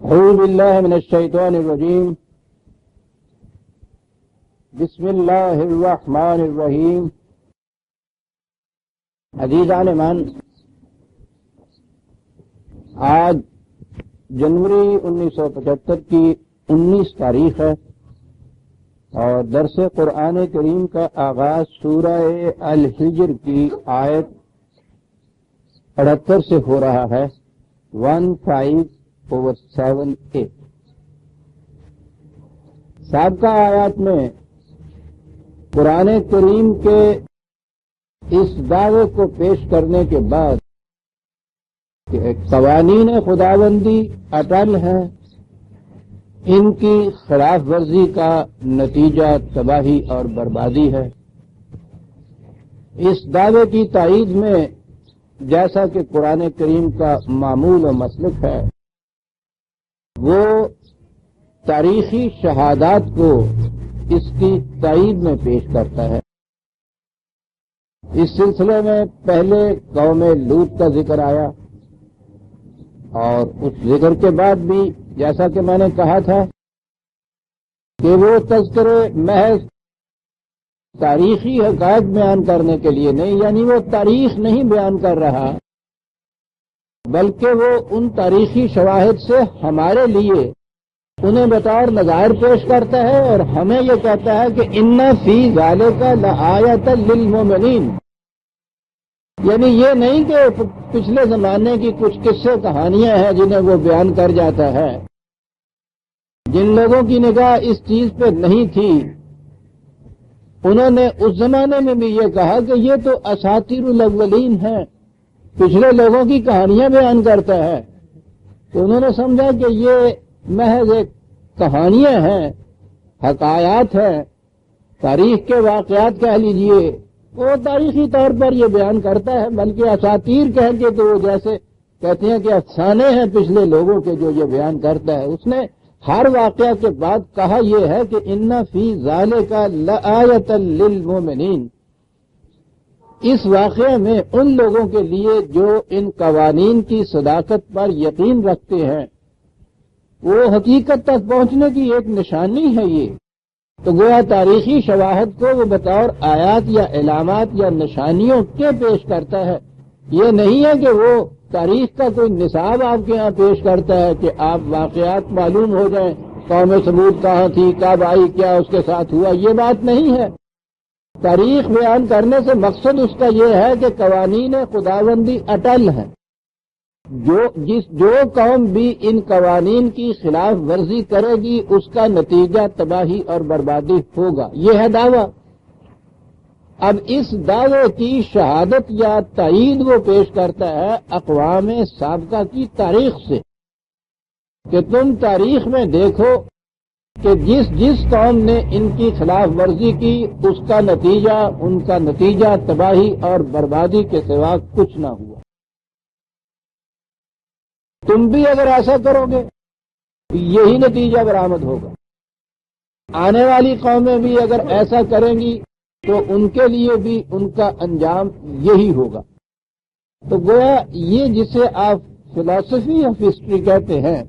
اعوذ باللہ من الشیطان الرجیم بسم اللہ الرحمن الرحیم۔ عزیزان من، آج جنوری 1975 کی 19 تاریخ ہے اور درس قرآن کریم کا آغاز سورہ الحجر کی آیت 78 سے ہو رہا ہے، 15/7A۔ سابقہ آیات میں قرآن کریم کے اس دعوے کو پیش کرنے کے بعد کہ قوانین خداوندی اٹل ہیں، ان کی خلاف ورزی کا نتیجہ تباہی اور بربادی ہے، اس دعوے کی تائید میں جیسا کہ قرآن کریم کا معمول و مسلک ہے، وہ تاریخی شہادات کو اس کی تائید میں پیش کرتا ہے۔ اس سلسلے میں پہلے قوم لوط کا ذکر آیا اور اس ذکر کے بعد بھی جیسا کہ میں نے کہا تھا کہ وہ تذکرے محض تاریخی حقائق بیان کرنے کے لیے نہیں، یعنی وہ تاریخ نہیں بیان کر رہا، بلکہ وہ ان تاریخی شواہد سے ہمارے لیے انہیں بطور نظائر پیش کرتا ہے اور ہمیں یہ کہتا ہے کہ ان فی ذالک لآیۃ للمؤمنین، یعنی یہ نہیں کہ پچھلے زمانے کی کچھ قصے کہانیاں ہیں جنہیں وہ بیان کر جاتا ہے۔ جن لوگوں کی نگاہ اس چیز پہ نہیں تھی، انہوں نے اس زمانے میں بھی یہ کہا کہ یہ تو اساطیر الاولین ہے، پچھلے لوگوں کی کہانیاں بیان کرتا ہے، تو انہوں نے سمجھا کہ یہ محض ایک کہانیاں ہیں، حکایات ہیں، تاریخ کے واقعات کہہ لیجئے، وہ تاریخی طور پر یہ بیان کرتا ہے، بلکہ اساطیر کہہ کے تو وہ جیسے کہتے ہیں کہ افسانے ہیں پچھلے لوگوں کے جو یہ بیان کرتا ہے۔ اس نے ہر واقعہ کے بعد کہا یہ ہے کہ ان فی ذالک لآیۃ للمؤمنین، اس واقعے میں ان لوگوں کے لیے جو ان قوانین کی صداقت پر یقین رکھتے ہیں، وہ حقیقت تک پہنچنے کی ایک نشانی ہے۔ یہ تو گویا تاریخی شواہد کو وہ بطور آیات یا علامات یا نشانیوں کے پیش کرتا ہے، یہ نہیں ہے کہ وہ تاریخ کا کوئی نصاب آپ کے ہاں پیش کرتا ہے کہ آپ واقعات معلوم ہو جائیں، قوم ثمود کہاں تھی، کب آئی، کیا اس کے ساتھ ہوا، یہ بات نہیں ہے۔ تاریخ بیان کرنے سے مقصد اس کا یہ ہے کہ قوانین خداوندی اٹل ہیں، جو قوم بھی ان قوانین کی خلاف ورزی کرے گی اس کا نتیجہ تباہی اور بربادی ہوگا، یہ ہے دعویٰ۔ اب اس دعوے کی شہادت یا تائید وہ پیش کرتا ہے اقوام سابقہ کی تاریخ سے، کہ تم تاریخ میں دیکھو کہ جس قوم نے ان کی خلاف ورزی کی اس کا نتیجہ، ان کا نتیجہ تباہی اور بربادی کے سوا کچھ نہ ہوا۔ تم بھی اگر ایسا کرو گے یہی نتیجہ برآمد ہوگا، آنے والی قومیں بھی اگر ایسا کریں گی تو ان کے لیے بھی ان کا انجام یہی ہوگا۔ تو گویا یہ جسے آپ فلسفی آف ہسٹری کہتے ہیں،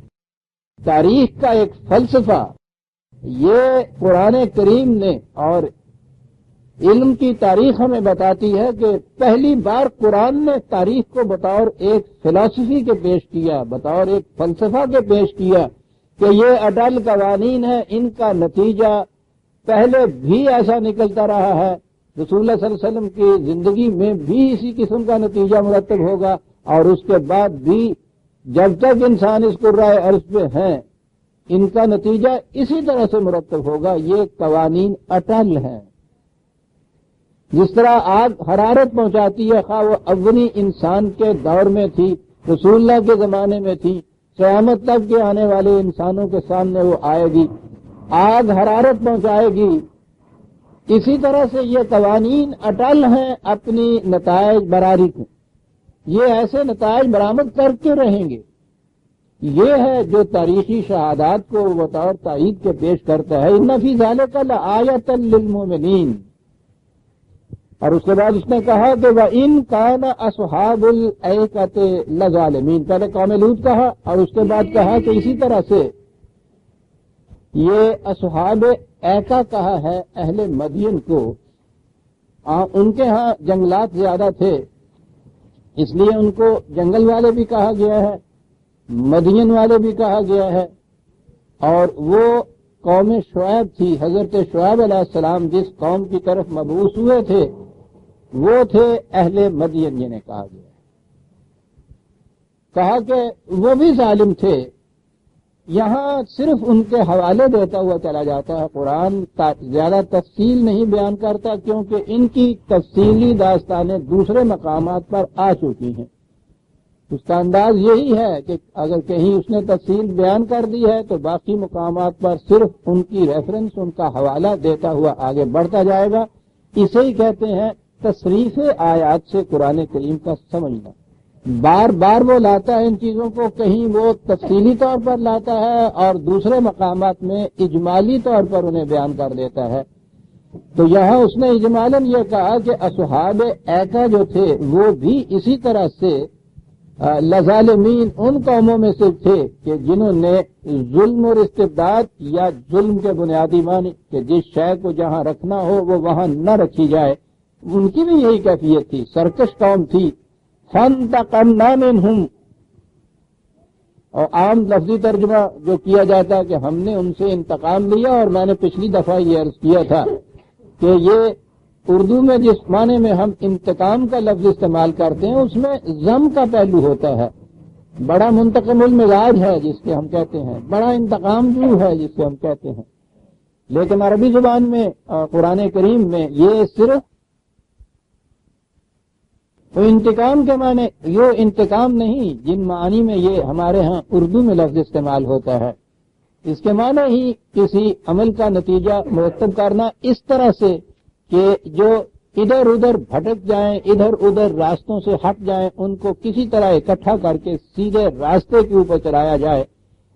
تاریخ کا ایک فلسفہ، یہ قرآن کریم نے اور علم کی تاریخ ہمیں بتاتی ہے کہ پہلی بار قرآن نے تاریخ کو بطور ایک فلسفی کے پیش کیا، بطور ایک فلسفہ کے پیش کیا کہ یہ اٹل قوانین ہے، ان کا نتیجہ پہلے بھی ایسا نکلتا رہا ہے، رسول اللہ صلی اللہ علیہ وسلم کی زندگی میں بھی اسی قسم کا نتیجہ مرتب ہوگا، اور اس کے بعد بھی جب تک انسان اس کرۂ ارض پہ ہیں ان کا نتیجہ اسی طرح سے مرتب ہوگا۔ یہ قوانین اٹل ہیں۔ جس طرح آگ حرارت پہنچاتی ہے، خواہ وہ اولی انسان کے دور میں تھی، رسول اللہ کے زمانے میں تھی، قیامت تک کے آنے والے انسانوں کے سامنے وہ آئے گی، آگ حرارت پہنچائے گی، اسی طرح سے یہ قوانین اٹل ہیں اپنی نتائج براری کو، یہ ایسے نتائج برآمد کر کے رہیں گے۔ یہ ہے جو تاریخی شہادات کو بطور تائید کے پیش کرتا ہے۔ ان فی ذالک لآیۃ للمؤمنین، اور اس کے بعد اس نے کہا کہ وَإِن كَانَ أَصْحَابُ الْأَيْكَةِ لَظَالِمِينَ، پہلے قوم لوط کہا اور اس کے بعد کہا کہ اسی طرح سے یہ اصحاب ایکا کہا ہے اہل مدین کو، ان کے ہاں جنگلات زیادہ تھے اس لیے ان کو جنگل والے بھی کہا گیا ہے، مدین والے بھی کہا گیا ہے، اور وہ قوم شعیب تھی، حضرت شعیب علیہ السلام جس قوم کی طرف مبعوث ہوئے تھے وہ تھے اہل مدین جنہیں کہا گیا، کہا کہ وہ بھی ظالم تھے۔ یہاں صرف ان کے حوالے دیتا ہوا چلا جاتا ہے، قرآن زیادہ تفصیل نہیں بیان کرتا کیونکہ ان کی تفصیلی داستانیں دوسرے مقامات پر آ چکی ہیں۔ اس کا انداز یہی ہے کہ اگر کہیں اس نے تفصیل بیان کر دی ہے تو باقی مقامات پر صرف ان کی ریفرنس، ان کا حوالہ دیتا ہوا آگے بڑھتا جائے گا۔ اسے ہی کہتے ہیں تصریف آیات سے قرآن کریم کا سمجھنا۔ بار بار وہ لاتا ہے ان چیزوں کو، کہیں وہ تفصیلی طور پر لاتا ہے اور دوسرے مقامات میں اجمالی طور پر انہیں بیان کر دیتا ہے۔ تو یہاں اس نے اجمالاً یہ کہا کہ اصحاب ایکا جو تھے وہ بھی اسی طرح سے لظالمین ان قوموں میں سے تھے کہ جنہوں نے ظلم اور استبداد یا ظلم کے بنیادی معنی کہ جس شے کو جہاں رکھنا ہو وہ وہاں نہ رکھی جائے، ان کی بھی یہی کیفیت تھی، سرکش قوم تھی۔ فانتقمنا منہم، اور عام لفظی ترجمہ جو کیا جاتا ہے کہ ہم نے ان سے انتقام لیا، اور میں نے پچھلی دفعہ یہ عرض کیا تھا کہ یہ اردو میں جس معنی میں ہم انتقام کا لفظ استعمال کرتے ہیں اس میں ضم کا پہلو ہوتا ہے، بڑا منتقم المزاج ہے جس کے ہم کہتے ہیں، بڑا انتقام جو ہے جس سے ہم کہتے ہیں، لیکن عربی زبان میں قرآن کریم میں یہ صرف انتقام کے معنی، یہ انتقام نہیں جن معانی میں یہ ہمارے ہاں اردو میں لفظ استعمال ہوتا ہے، اس کے معنی ہی کسی عمل کا نتیجہ مرتب کرنا اس طرح سے کہ جو ادھر ادھر بھٹک جائیں، ادھر ادھر راستوں سے ہٹ جائیں، ان کو کسی طرح اکٹھا کر کے سیدھے راستے کے اوپر چلایا جائے،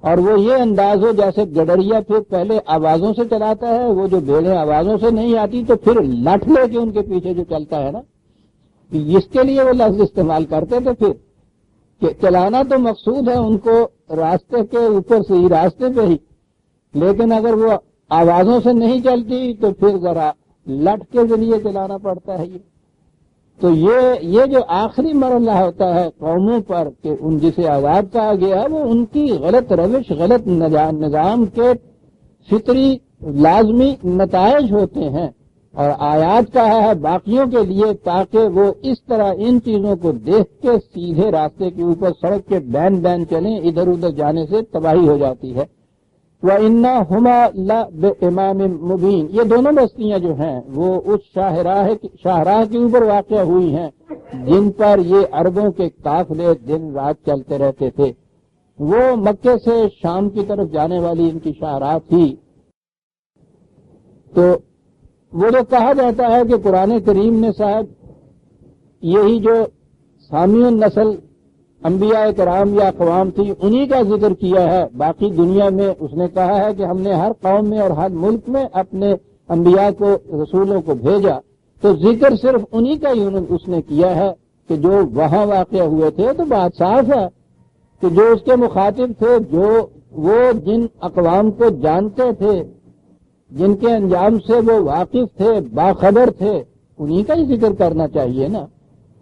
اور وہ یہ انداز ہو جیسے گڈریا پھر پہلے آوازوں سے چلاتا ہے، وہ جو بھیڑیں آوازوں سے نہیں آتی تو پھر لٹ لے کے ان کے پیچھے جو چلتا ہے نا، اس کے لیے وہ لفظ استعمال کرتے تھے پھر کہ چلانا تو مقصود ہے ان کو راستے کے اوپر سے ہی، راستے پہ ہی، لیکن اگر وہ آوازوں سے نہیں چلتی تو پھر ذرا لٹ کے ذریعے چلانا پڑتا ہے یہ۔ تو یہ جو آخری مرحلہ ہوتا ہے قوموں پر کہ ان جسے عذاب کہا گیا وہ ان کی غلط روش، غلط نظام کے فطری لازمی نتائج ہوتے ہیں، اور آیات کہا ہے باقیوں کے لیے تاکہ وہ اس طرح ان چیزوں کو دیکھ کے سیدھے راستے کے اوپر سڑک کے بین بین چلیں، ادھر ادھر جانے سے تباہی ہو جاتی ہے۔ وَإِنَّهُمَا لَبِإِمَامٍ مُبِينٍ، یہ دونوں بستیاں جو ہیں وہ اس شاہراہ کے اوپر واقع ہوئی ہیں جن پر یہ عربوں کے قافلے دن رات چلتے رہتے تھے۔ وہ مکے سے شام کی طرف جانے والی ان کی شاہراہ تھی۔ تو وہ جو کہا جاتا ہے کہ قرآن کریم نے صاحب یہی جو سامی النسل انبیاء کرام یا اقوام تھی انہی کا ذکر کیا ہے، باقی دنیا میں اس نے کہا ہے کہ ہم نے ہر قوم میں اور ہر ملک میں اپنے انبیاء کو، رسولوں کو بھیجا، تو ذکر صرف انہی کا ہی اس نے کیا ہے کہ جو وہاں واقع ہوئے تھے۔ تو بات صاف ہے کہ جو اس کے مخاطب تھے، جو وہ جن اقوام کو جانتے تھے، جن کے انجام سے وہ واقف تھے، باخبر تھے، انہی کا ہی ذکر کرنا چاہیے نا۔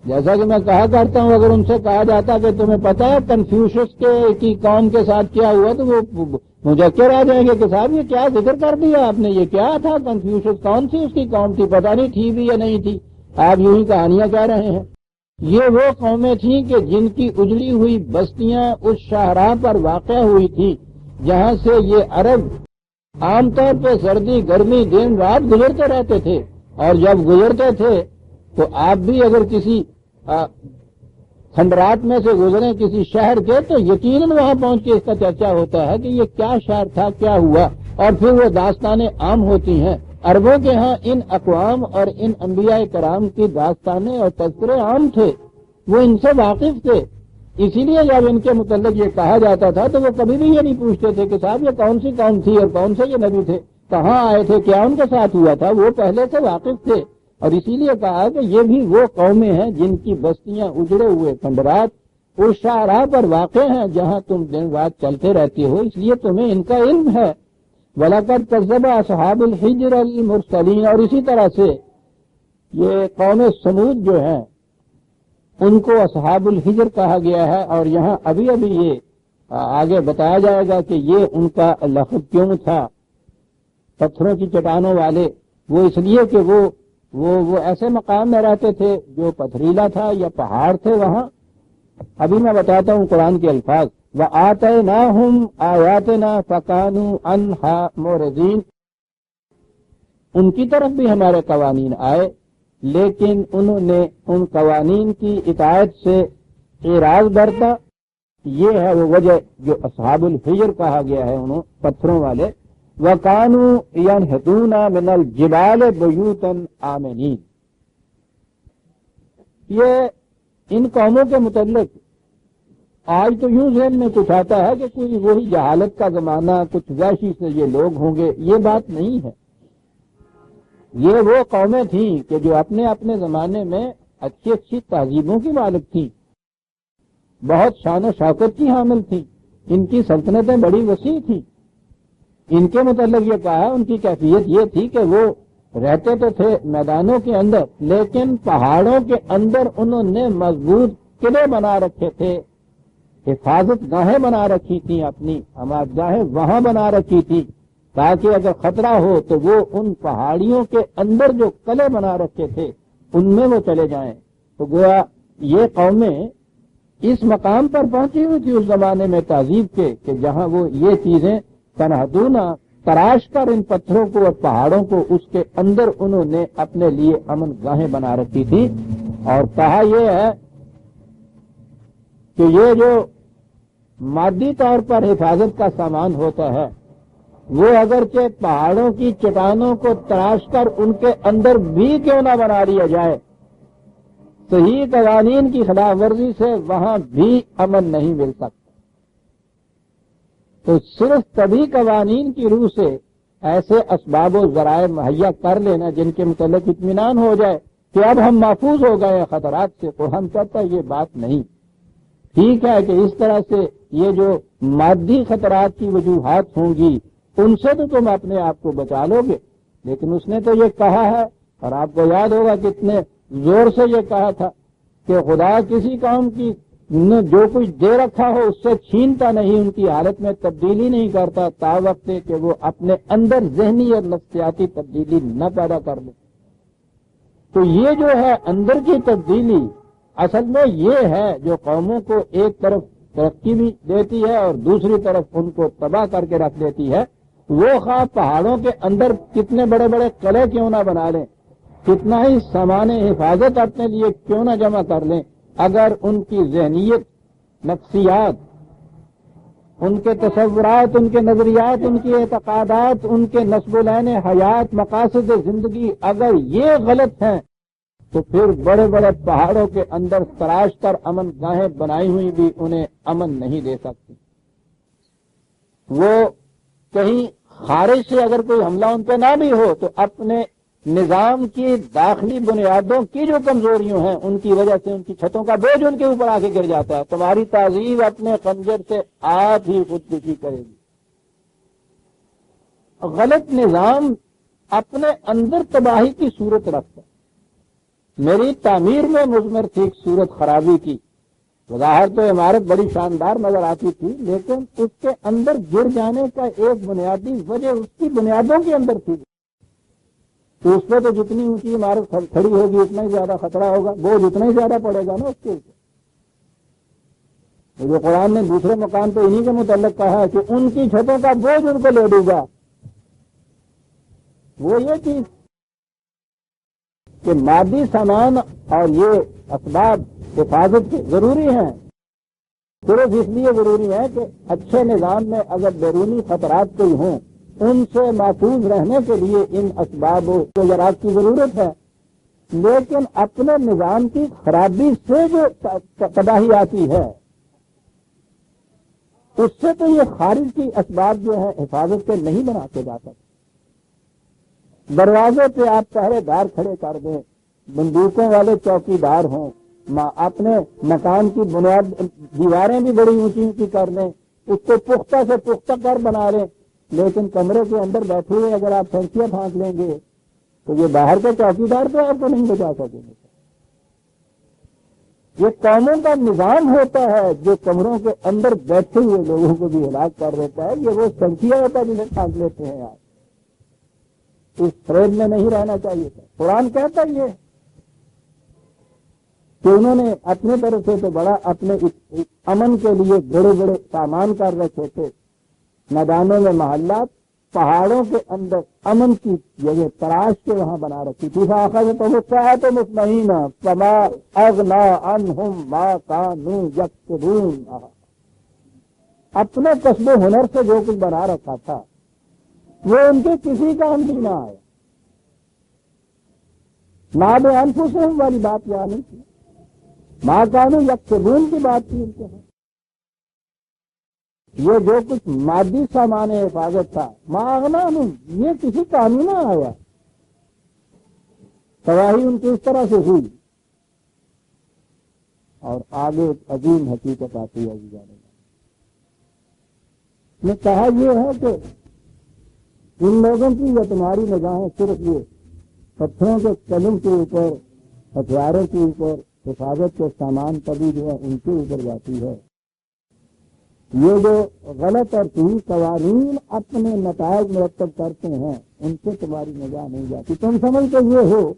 جیسا کہ میں کہا کرتا ہوں اگر ان سے کہا جاتا کہ تمہیں پتا ہے کنفیوشس کی قوم کے ساتھ کیا ہوا تو وہ مذکر آ جائیں گے کہ صاحب یہ کیا ذکر کر دیا آپ نے، یہ کیا تھا، کنفیوشس کون سی اس کی قوم تھی، پتہ نہیں تھی بھی یا نہیں تھی، آپ یوں ہی کہانیاں کہہ رہے ہیں۔ یہ وہ قومیں تھیں کہ جن کی اجڑی ہوئی بستیاں اس شاہراہ پر واقع ہوئی تھی جہاں سے یہ عرب عام طور پہ سردی گرمی دن رات گزرتے رہتے تھے، اور جب گزرتے تھے تو آپ بھی اگر کسی کھنڈرات میں سے گزریں کسی شہر کے تو یقیناً وہاں پہنچ کے اس کا چرچا ہوتا ہے کہ یہ کیا شہر تھا، کیا ہوا، اور پھر وہ داستانیں عام ہوتی ہیں۔ عربوں کے ہاں ان اقوام اور ان انبیاء کرام کی داستانیں اور تذکرے عام تھے، وہ ان سے واقف تھے، اسی لیے جب ان کے متعلق یہ کہا جاتا تھا تو وہ کبھی بھی یہ نہیں پوچھتے تھے کہ صاحب یہ کون سی قوم تھی اور کون سے یہ نبی تھے، کہاں آئے تھے، کیا ان کے ساتھ ہوا تھا، وہ پہلے سے واقف تھے اور اسی لیے کہا کہ یہ بھی وہ قومیں ہیں جن کی بستیاں اجڑے ہوئے کھنڈرات اس شاہراہ پر واقع ہیں جہاں تم دن رات چلتے رہتے ہو، اس لیے تمہیں ان کا علم ہے۔ وَلَقَدْ كَذَّبَ أَصْحَابُ الْحِجْرِ الْمُرْسَلِينَ، اور اسی طرح سے یہ قوم سمود جو ہے ان کو اصحاب الحجر کہا گیا ہے، اور یہاں ابھی ابھی یہ آگے بتایا جائے گا کہ یہ ان کا لقب کیوں تھا پتھروں کی چٹانوں والے۔ وہ اس لیے کہ وہ ایسے مقام میں رہتے تھے جو پتھریلا تھا یا پہاڑ تھے وہاں۔ ابھی میں بتاتا ہوں قرآن کے الفاظ، وَآتَيْنَاهُمْ آيَاتِنَا فَكَانُوا عَنْهَا مُعْرِضِينَ، ان کی طرف بھی ہمارے قوانین آئے لیکن انہوں نے ان قوانین کی اطاعت سے اعراض برتا۔ یہ ہے وہ وجہ جو اصحاب الحجر کہا گیا ہے انہوں پتھروں والے۔ وَكَانُوا يَنْحِتُونَ مِنَ الْجِبَالِ بُيُوتًا آمِنِينَ، یہ ان قوموں کے متعلق آج تو یوں ذہن میں کچھ آتا ہے کہ کوئی وہی جہالت کا زمانہ، کچھ وحشی سے یہ لوگ ہوں گے، یہ بات نہیں ہے۔ یہ وہ قومیں تھیں کہ جو اپنے اپنے زمانے میں اچھی اچھی تہذیبوں کی مالک تھیں، بہت شان و شوکت کی حامل تھیں، ان کی سلطنتیں بڑی وسیع تھیں۔ ان کے متعلق یہ کہا ان کی کیفیت یہ تھی کہ وہ رہتے تو تھے میدانوں کے اندر لیکن پہاڑوں کے اندر انہوں نے مضبوط قلعے بنا رکھے تھے، حفاظت گاہیں بنا رکھی تھیں، اپنی حمایت گاہیں وہاں بنا رکھی تھی تاکہ اگر خطرہ ہو تو وہ ان پہاڑیوں کے اندر جو قلعے بنا رکھے تھے ان میں وہ چلے جائیں۔ تو گویا یہ قومیں اس مقام پر پہنچی ہوئی تھی اس زمانے میں تہذیب کے کہ جہاں وہ یہ چیزیں تنہدونہ تراش کر ان پتھروں کو اور پہاڑوں کو اس کے اندر انہوں نے اپنے لیے امن گاہیں بنا رکھی تھی۔ اور کہا یہ ہے کہ یہ جو مادی طور پر حفاظت کا سامان ہوتا ہے وہ اگرچہ پہاڑوں کی چٹانوں کو تراش کر ان کے اندر بھی کیوں نہ بنا لیا جائے، صحیح قوانین کی خلاف ورزی سے وہاں بھی امن نہیں مل سکتا۔ تو صرف تبھی قوانین کی روح سے ایسے اسباب و ذرائع مہیا کر لینا جن کے متعلق اطمینان ہو جائے کہ اب ہم محفوظ ہو گئے ہیں خطرات سے، تو ہم کہتا ہے یہ بات نہیں۔ ٹھیک ہے کہ اس طرح سے یہ جو مادی خطرات کی وجوہات ہوں گی ان سے تو تم اپنے آپ کو بچا لو گے، لیکن اس نے تو یہ کہا ہے، اور آپ کو یاد ہوگا کتنے زور سے یہ کہا تھا کہ خدا کسی قوم کی نے جو کچھ دے رکھا ہو اس سے چھینتا نہیں، ان کی حالت میں تبدیلی نہیں کرتا تا وقت کہ وہ اپنے اندر ذہنی اور نفسیاتی تبدیلی نہ پیدا کر لے۔ تو یہ جو ہے اندر کی تبدیلی اصل میں یہ ہے جو قوموں کو ایک طرف ترقی بھی دیتی ہے اور دوسری طرف ان کو تباہ کر کے رکھ دیتی ہے۔ وہ خواہ پہاڑوں کے اندر کتنے بڑے بڑے قلعے کیوں نہ بنا لیں، کتنا ہی سامان حفاظت اپنے لیے کیوں نہ جمع کر لیں، اگر ان کی ذہنیت، نفسیات، ان کے تصورات، ان کے نظریات، ان کے اعتقادات، ان کے نصب العین حیات، مقاصد زندگی اگر یہ غلط ہیں تو پھر بڑے بڑے پہاڑوں کے اندر تراش کر امن گاہیں بنائی ہوئی بھی انہیں امن نہیں دے سکتی۔ وہ کہیں خارج سے اگر کوئی حملہ ان پہ نہ بھی ہو تو اپنے نظام کی داخلی بنیادوں کی جو کمزوریاں ہیں ان کی وجہ سے ان کی چھتوں کا بوجھ ان کے اوپر آ کے گر جاتا ہے۔ تمہاری تہذیب اپنے خنجر سے آپ ہی خودکشی کرے گی۔ غلط نظام اپنے اندر تباہی کی صورت رکھتا ہے۔ میری تعمیر میں مضمر تھی ایک صورت خرابی کی، بظاہر تو عمارت بڑی شاندار نظر آتی تھی لیکن اس کے اندر گر جانے کا ایک بنیادی وجہ اس کی بنیادوں کے اندر تھی۔ تو اس پہ تو جتنی اونچی عمارت کھڑی ہوگی اتنا ہی زیادہ خطرہ ہوگا، بوجھ اتنا ہی زیادہ پڑے گا نا اس کے اوپر۔ جو قرآن نے دوسرے مقام پہ انہی کے متعلق کہا ہے کہ ان کی چھتوں کا بوجھ ان کو لے دوں گا۔ وہ یہ چیز کہ مادی سامان اور یہ اسباب حفاظت کے ضروری ہیں، صرف اس لیے ضروری ہے کہ اچھے نظام میں اگر بیرونی خطرات کوئی ہوں ان سے محفوظ رہنے کے لیے ان اسباب و ذرائع کی ضرورت ہے، لیکن اپنے نظام کی خرابی سے جو تباہی آتی ہے اس سے تو یہ خارج کی اسباب جو ہے حفاظت کے نہیں بنا کے جا سکتے۔ دروازے پہ آپ پہرے دار کھڑے کر دیں، بندوقوں والے چوکیدار ہوں، اپنے مکان کی بنیاد دیواریں بھی بڑی اونچی اونچی کر دیں، اس کو پختہ سے پختہ کر بنا لیں، لیکن کمرے کے اندر بیٹھے ہوئے اگر آپ پھینکیاں پھانک لیں گے تو یہ باہر کے چوکیدار تو آپ کو نہیں بچا سکیں گے۔ یہ قوموں کا نظام ہوتا ہے جو کمروں کے اندر بیٹھے ہوئے لوگوں کو بھی ہلاک کر دیتا ہے، یہ وہ سنکھیا ہوتا ہے جسے پھانک لیتے ہیں آپ۔ اس فریب میں نہیں رہنا چاہیے تھا۔ قرآن کہتا یہ کہ انہوں نے اپنے طرف سے تو بڑا اپنے امن کے لیے بڑے بڑے سامان کر رکھے تھے، میدانوں میں محلات، پہاڑوں کے اندر امن کی جگہ تراش کے وہاں بنا رکھی تھی۔ تو مطمئن فما اغنا عنہم ما کانوا یکسبون، اپنے کسب و ہنر سے جو کچھ بنا رکھا تھا وہ ان کے کسی کام بھی نہ آیا۔ ما بانفسہم والی بات یہاں نہیں تھی، ما کانوا یکسبون کی بات تھی ان کے ہاں۔ یہ جو کچھ مادی سامان حفاظت تھا ما اغنا عنہم، یہ کسی کام ہی نہ آیا، تباہی ان کی اس طرح سے ہوئی۔ اور آگے ایک عظیم حقیقت آتی ہے نے کہا یہ ہے کہ ان لوگوں کی یا تمہاری نگاہیں صرف یہ پتھروں کے قلم کے اوپر، ہتھیاروں کے اوپر، حفاظت کے سامان کبھی جو ہے ان کے اوپر جاتی ہے۔ یہ جو غلط اور صحیح قوانین اپنے نتائج مرتب کرتے ہیں ان سے تمہاری نگاہ نہیں جاتی۔ تم سمجھتے یہ ہو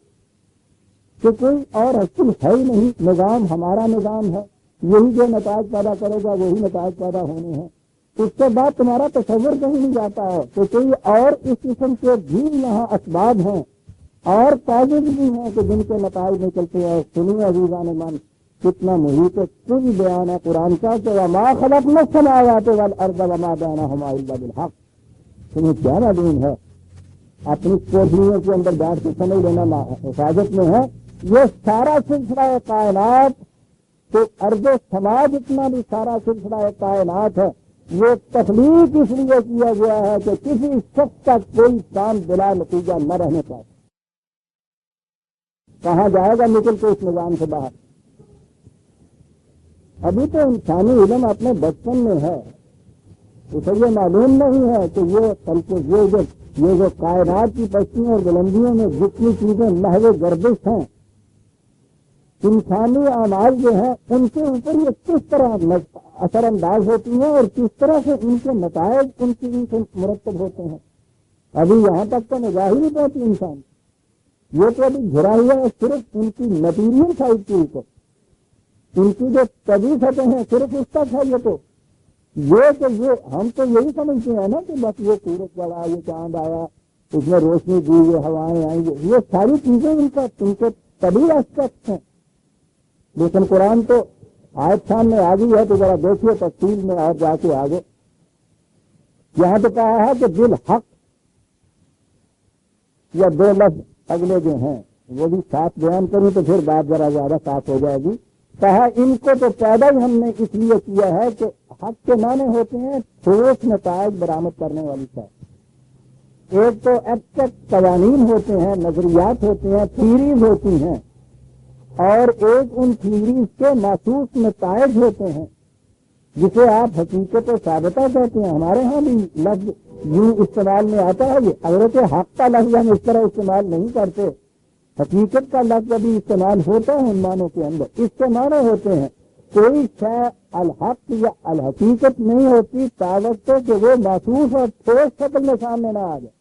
کہ کوئی اور حقیقت ہے ہی نہیں، نظام ہمارا نظام ہے، یہی جو نتائج پیدا کرے گا وہی نتائج پیدا ہونے ہیں۔ اس کے بعد تمہارا تصور کہیں نہیں جاتا ہے کہ کوئی اور اس قسم کے بھی یہاں اسباب ہیں اور کاغذ بھی ہیں کہ جن کے نتائج نکلتے ہیں۔ سنیے عزیزان من، کتنا محیط کل بیان ہے قرآن کا کہ وما خلقنا السماوات والارض وما بینہما الا بالحق۔ تمہیں کیا معلوم ہے؟ اپنی کوٹھیوں کے اندر بیٹھ کے سمجھ لینا حفاظت میں ہے۔ یہ سارا سلسلہ کائنات تو ارض و سما جتنا بھی سارا سلسلہ کائنات ہے، یہ تخلیق اس لیے کیا گیا ہے کہ کسی شخص کا کوئی کام بلا نتیجہ نہ رہنے پائے۔ کہاں جائے گا نکل کے اس نظام سے باہر؟ ابھی تو انسانی علم اپنے بچپن میں ہے، اسے یہ معلوم نہیں ہے کہ یہ جو کائنات کی پستیوں اور بلندیوں میں جتنی چیزیں محو گردش ہیں، انسانی اعمال جو ہیں ان کے اوپر یہ کس طرح اثر انداز ہوتی ہیں اور کس طرح سے ان کے نتائج ان سے مرتب ہوتے ہیں۔ ابھی یہاں تک تو نگاہ ہی نہیں پہنچی انسان، یہ تو ابھی گھرا ہوا ہے صرف ان کی مٹیریل سائڈ کے اوپر، ان کی جو طبی سطح ہیں صرف اس تک ہے۔ یہ ہم تو یہی سمجھتے ہیں نا کہ بس یہ سورج پڑا، یہ چاند آیا، اس میں روشنی دی، یہ ہوائیں آئیں، یہ ساری چیزیں ان کے طبی اسپیکٹ ہیں۔ لیکن قرآن تو آیت سامنے آ گئی ہے تو ذرا دیکھیے تفصیل میں اور جا کے آگے۔ یہاں تو کہا ہے کہ بالحق، یا دو لفظ اگلے جو ہیں وہ بھی ساتھ بیان کروں تو پھر بات ذرا زیادہ صاف ہو جائے گی۔ کہا ان کو تو پیدا ہی ہم نے اس لیے کیا ہے کہ حق کے معنی ہوتے ہیں ٹھوس نتائج برآمد کرنے والی بات۔ ایک تو ایبسٹریکٹ قوانین ہوتے ہیں، نظریات ہوتے ہیں، تھیریز ہوتی ہیں، اور ایک ان تھیریز کے محسوس نتائج ہوتے ہیں جسے آپ حقیقت و ثابتہ کہتے ہیں۔ ہمارے ہاں بھی لفظ یوں استعمال میں آتا ہے، یہ اگرچہ حق کا لفظ ہم اس طرح استعمال نہیں کرتے، حقیقت کا لفظ ابھی استعمال ہوتا ہے ان معنوں کے اندر۔ اس کے معنی ہوتے ہیں کوئی شے الحق یا الحقیقت نہیں ہوتی تاوت کہ وہ محسوس اور ٹھوس شکل میں سامنے نہ آ جائے۔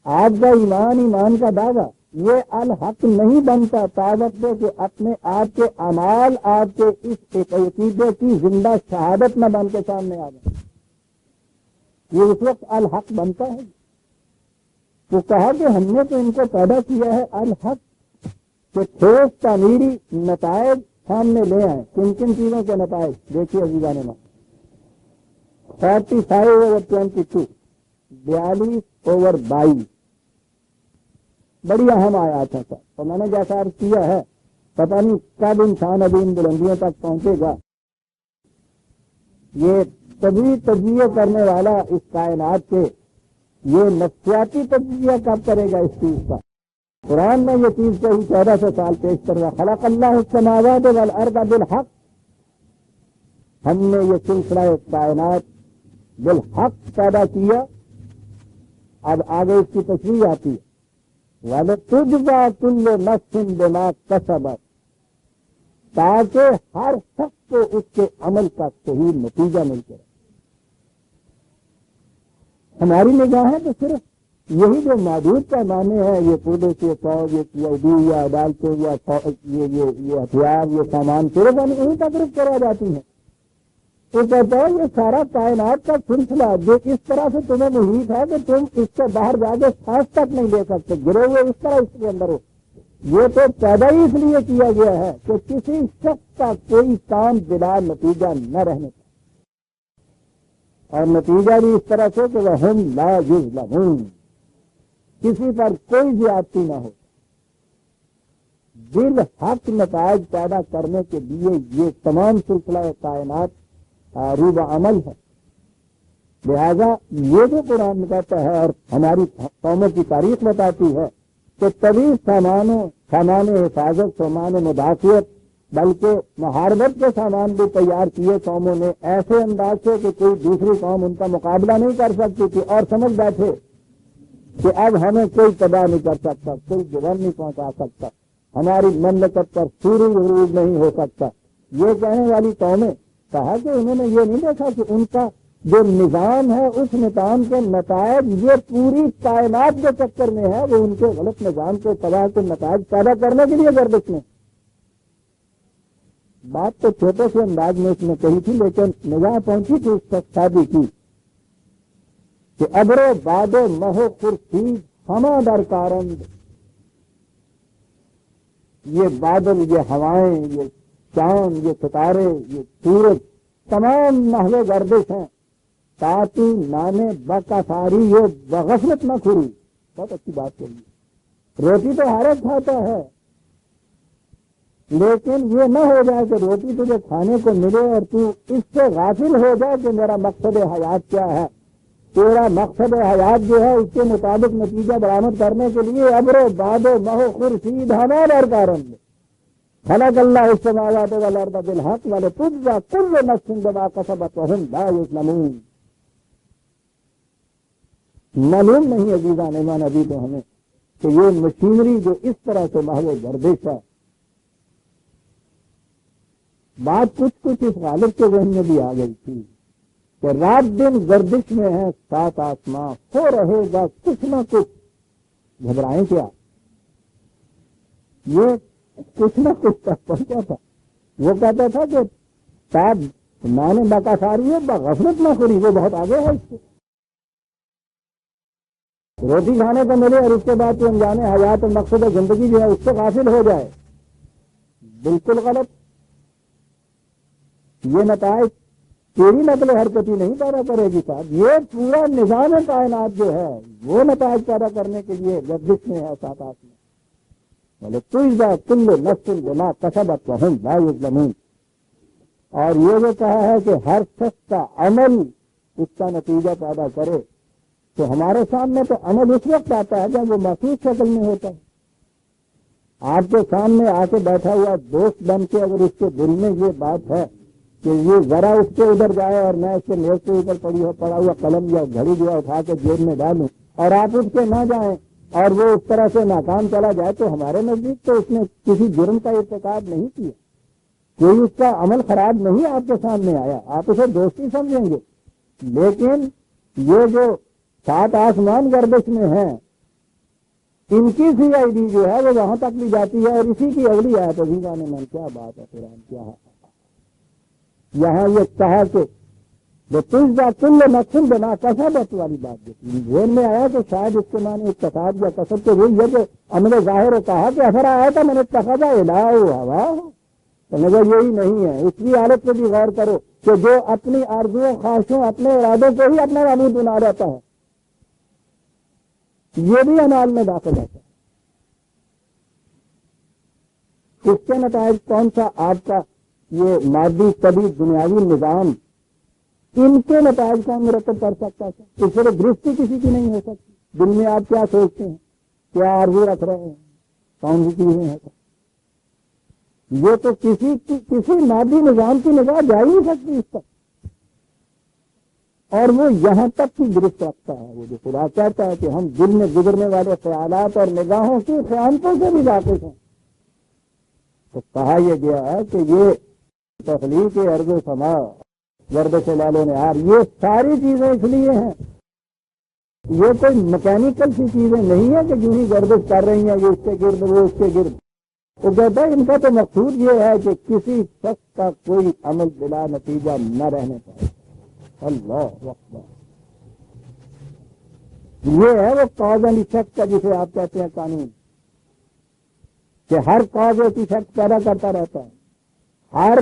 آپ کا ایمان کا دعویٰ یہ الحق نہیں بنتا تاوت کہ اپنے آپ کے اعمال آپ کے اس عقیدے کی زندہ شہادت نہ بن کے سامنے آ جائے، یہ اس وقت الحق بنتا ہے۔ تو کہا کہ ہم نے تو ان کو پیدا کیا ہے الحق کہ ٹھوس تعمیری نتائج سامنے لے آئے۔ کن کن چیزوں کے نتائج دیکھیے عزیزان من، 45/22، 42/22 بڑی اہم آیات ہے سر۔ تو میں نے جیسا عرض کیا ہے پتہ نہیں کب انسان ابھی ان بلندیوں تک پہنچے گا۔ یہ طبی تجزیے کرنے والا اس کائنات کے یہ نفسیاتی تجزیہ کب کرے گا اس چیز کا؟ قرآن میں یہ چیز کہی 1400 سال پیش کر رہا، خلق اللہ السماوات والارض بالحق، ہم نے یہ سلسلہ کائنات بالحق پیدا کیا. اب آگے اس کی تشریح آتی ہے، وَلَتُجْزَىٰ كُلُّ نَفْسٍ بِمَا كَسَبَتْ، تاکہ ہر شخص کو اس کے عمل کا صحیح نتیجہ مل جائے. ہماری نگاہیں تو صرف یہی جو محدود پیمانے ہیں، یہ پولیس، یہ فوج، یہ CID، یا عدالتیں، یا یہ ہتھیار، یہ سامان، صرف ہم انہیں تک رک کرا جاتی ہیں. تو کہتا ہے یہ سارا کائنات کا سلسلہ جو اس طرح سے تمہیں محیط ہے کہ تم اس سے باہر جا کے سانس تک نہیں لے سکتے، گرے ہوئے اس طرح اس کے اندر ہو. یہ تو پیدا ہی اس لیے کیا گیا ہے کہ کسی شخص کا کوئی کام بلا نتیجہ نہ رہنے کا، اور نتیجہ بھی اس طرح سے کہ وَهُمْ لَا يُظْلَمُونَ، کسی پر کوئی زیادتی نہ ہو. بالحق نتائج پیدا کرنے کے لیے یہ تمام سلسلہ کائنات روب عمل ہے. لہذا یہ جو قرآن کہتا ہے اور ہماری قوموں کی تاریخ بتاتی ہے کہ طویل سامان حفاظت، سامان مدافعت، بلکہ محاربت کے سامان بھی تیار کیے قوموں نے ایسے انداز سے کہ کوئی دوسری قوم ان کا مقابلہ نہیں کر سکتی تھی، اور سمجھ بیٹھے کہ اب ہمیں کوئی تباہ نہیں کر سکتا، کوئی جرم نہیں پہنچا سکتا، ہماری مملکت پر سوری عروج نہیں ہو سکتا. یہ کہنے والی قومیں، کہا کہ انہوں نے یہ نہیں دیکھا کہ ان کا جو نظام ہے اس نظام کے نتائج یہ پوری کائنات کے چکر میں ہے، وہ ان کے غلط نظام کے تباہ کے نتائج پیدا کرنے کے لیے گردش میں. بات تو چھوٹے سے انداز میں اس نے کہی تھی، لیکن نگاہ پہنچی تھی اس تک شادی کی کہ ابر و باد و مہو خورشید ہما در کارند، یہ بادل، یہ ہوائیں، یہ چاند، یہ ستارے، یہ سورج، تمام نحو گردش ہیں. تاتی نانے بکافاری یہ بغفلت نہ کھری. بہت اچھی بات کہی. روٹی تو ہر ایک کھاتا ہے، لیکن یہ نہ ہو جائے کہ روٹی تجھے کھانے کو ملے اور تو اس سے غافل ہو جائے کہ میرا مقصد حیات کیا ہے. تیرا مقصد حیات جو ہے اس کے مطابق نتیجہ برآمد کرنے کے لیے ابر و باد و مہو خورشید ہما در کارند خلق اللہ السماوات والارض بالحق ولتجزى كل نفس بما كسبت وهم لا يظلمون. معلوم نہیں عزیزان ایمان ابھی تو ہمیں کہ یہ مشینری جو اس طرح سے محو گردش ہے. بات کچھ اس غالب کے ذہن میں بھی آ گئی تھی کہ رات دن گردش میں ہے 7 آسماں، ہو رہے گا کچھ نہ کچھ. گھبرائیں کیا؟ یہ کچھ نہ کچھ تک پہنچا تھا. وہ کہتا تھا کہ تاب مانے باقاعدگی ہے غفلت نہ کری، وہ بہت آگے ہے اس سے. روٹی کھانے کو ملے اور اس کے بعد تو انجانے حیات اور مقصد زندگی جو ہے اس سے غافل ہو جائے، بالکل غلط. یہ نتائج تیری نقل حرکتی نہیں پیدا کرے گی صاحب، یہ پورا نظام کائنات جو ہے وہ نتائج پیدا کرنے کے لیے گردش میں ہے 7 آسمان. وَلَتُجْزَىٰ كُلُّ نَفْسٍ بِمَا كَسَبَتْ وَهُمْ لَا يُظْلَمُونَ. اور یہ جو کہا ہے کہ ہر شخص کا عمل اس کا نتیجہ پیدا کرے، تو ہمارے سامنے تو عمل اس وقت آتا ہے جب وہ محسوس شکل میں ہوتا ہے. آپ کے سامنے آ کے بیٹھا ہوا دوست بن کے اگر اس کے دل میں یہ بات ہے کہ یہ ذرا اس کے ادھر جائے اور میں اس کے میز کے اوپر پڑا ہوا قلم یا گھڑی جو ہے اٹھا کے جیب میں ڈالوں اور آپ اٹھ کے نہ جائیں اور وہ اس طرح سے ناکام چلا جائے، تو ہمارے نزدیک تو اس نے کسی جرم کا ارتکاب نہیں کیا، کوئی اس کا عمل خراب نہیں آپ کے سامنے آیا، آپ اسے دوستی سمجھیں گے. لیکن یہ جو 7 آسمان گردش میں ہیں ان کی CID جو ہے وہ وہاں تک بھی جاتی ہے. اور اسی کی اگلی آیت عزیزان من، کیا بات ہے قرآن، کیا ہے یہاں یہ کہا کہ تجزیٰ کل نفس بما کسبت والی بات جو ذہن میں آیا کہ شاید اس کے معنی اقتصاد یا کسب کے وہی ہے کہ عمل ظاہر ہے. کہا کہ اثر آیا تھا میں نے اتخذ الہ ہوا، تو نظر یہی نہیں ہے. اس کی حالت پہ بھی غور کرو کہ جو اپنی آرزوؤں خواہشوں اپنے ارادوں کو ہی اپنا معبود بنا رہتا ہے، یہ بھی انال میں داخل ہوتا ہے. اس کے نتائج کون سا؟ آپ کا یہ مادی طبی دنیاوی نظام ان کے نتائج کون مرتب کر سکتا ہے؟ اس سے درستی کسی کی نہیں ہو سکتی۔ دل میں آپ کیا سوچتے ہیں، کیا آرزو رکھ رہے ہیں، کون سی چیزیں ہیں، یہ تو کسی مادی نظام کی نگاہ جا ہی نہیں سکتی اس تک۔ اور وہ یہاں تک ہی درست رکھتا ہے، وہ جو خدا کہتا ہے کہ ہم دل میں گزرنے والے خیالات اور نگاہوں کی خیانتوں سے بھی واقف ہیں۔ تو کہا یہ گیا ہے کہ یہ تخلیق ارض و سما گردش لال و نہار، یہ ساری چیزیں اس لیے ہیں، یہ کوئی مکینیکل سی چیزیں نہیں ہے کہ جو ہی گردش کر رہی ہیں، یہ اس کے گرد وہ اس کے گرد۔ وہ کہتا ہے ان کا تو مقصود یہ ہے کہ کسی شخص کا کوئی عمل بلا نتیجہ نہ رہنے پائے۔ اللہ اکبر، یہ ہے وہ کاز اینڈ ایفیکٹ کا جسے آپ کہتے ہیں قانون، کہ ہر کاز ایک ایفیکٹ پیدا کرتا رہتا ہے، ہر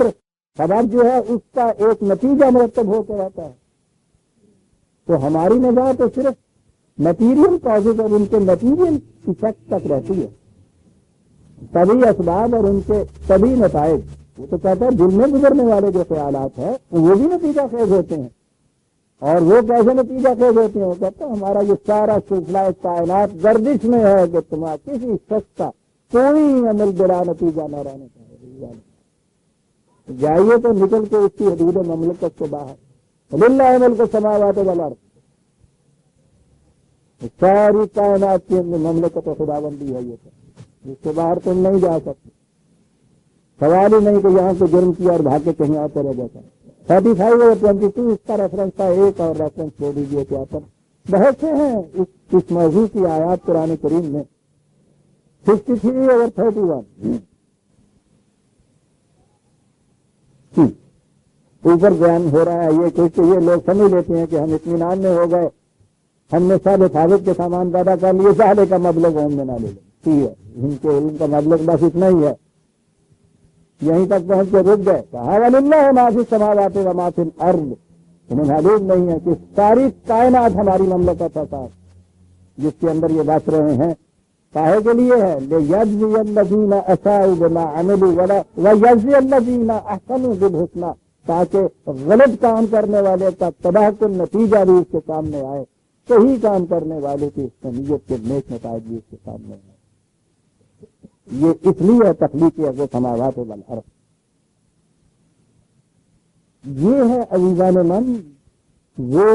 سبب جو ہے اس کا ایک نتیجہ مرتب ہوتا رہتا ہے۔ تو ہماری نگاہ تو صرف میٹیریل کازز اور ان کے میٹیریل ایفیکٹ تک رہتی ہے، سبھی اسباب اور ان کے سبھی نتائج۔ وہ تو کہتا ہے دل میں گزرنے والے جو خیالات ہیں وہ بھی نتیجہ خیز ہوتے ہیں، اور وہ کیسے نتیجہ خیز ہوتے ہیں؟ وہ کہتا ہے ہمارا یہ سارا سلسلہ کائنات گردش میں ہے کہ تمہارا کسی شخص کا کوئی عمل بلا نتیجہ نہ رہنے پائے۔ جائیے تو نکل کے اس کی حدود مملکت سے باہر، للہ ملک السماوات والارض، ساری کائنات کی مملکت و خداوندی ہے، یہ تو اس کے باہر تم نہیں جا سکتے۔ سوال ہی نہیں کہ یہاں سے جرم کیا اور بھاگ کے کہیں آتے رہ جاتا۔ 35 اور 22 اس کا ریفرنس تھا، ایک اور ریفرنس چھوڑ دیجیے کیا پر بہت سے ہیں اس موضوع کی آیات قرآن کریم میں۔ 63 اور 31 اوپر بیان ہو رہا ہے یہ کہ یہ لوگ سمجھ لیتے ہیں کہ ہم اطمینان میں ہو گئے، ہم نے سال حفاظت کے سامان پیدا کر لیے، سالے کا مبلغ ہم نے نہ لے لیں، ٹھیک ہے، ان کے علم کا مبلغ بس اتنا ہی ہے، یہیں تک پہنچ کے رک گئے۔ کہا وَلِلَّهِ مَا فِي السَّمَاوَاتِ وَمَا فِي الْأَرْضِ، انہیں معلوم نہیں ہے کہ ساری کائنات ہماری مملکت ہے جس کے اندر یہ بات رہے ہیں، کاہے کے لیے ہے؟ لِيَجْزِيَ الَّذِينَ أَسَاءُوا بِمَا عَمِلُوا وَيَجْزِيَ الَّذِينَ أَحْسَنُوا بِالْحُسْنَى، تاکہ غلط کام کرنے والے کا تباہ کن نتیجہ بھی اس کے سامنے آئے، صحیح کام کرنے والے کی نیت کے نیک نتائج بھی اس کے سامنے آئے۔ یہ اس لیے تخلیق ارض و سماوات والارض۔ یہ ہے عزیزان من وہ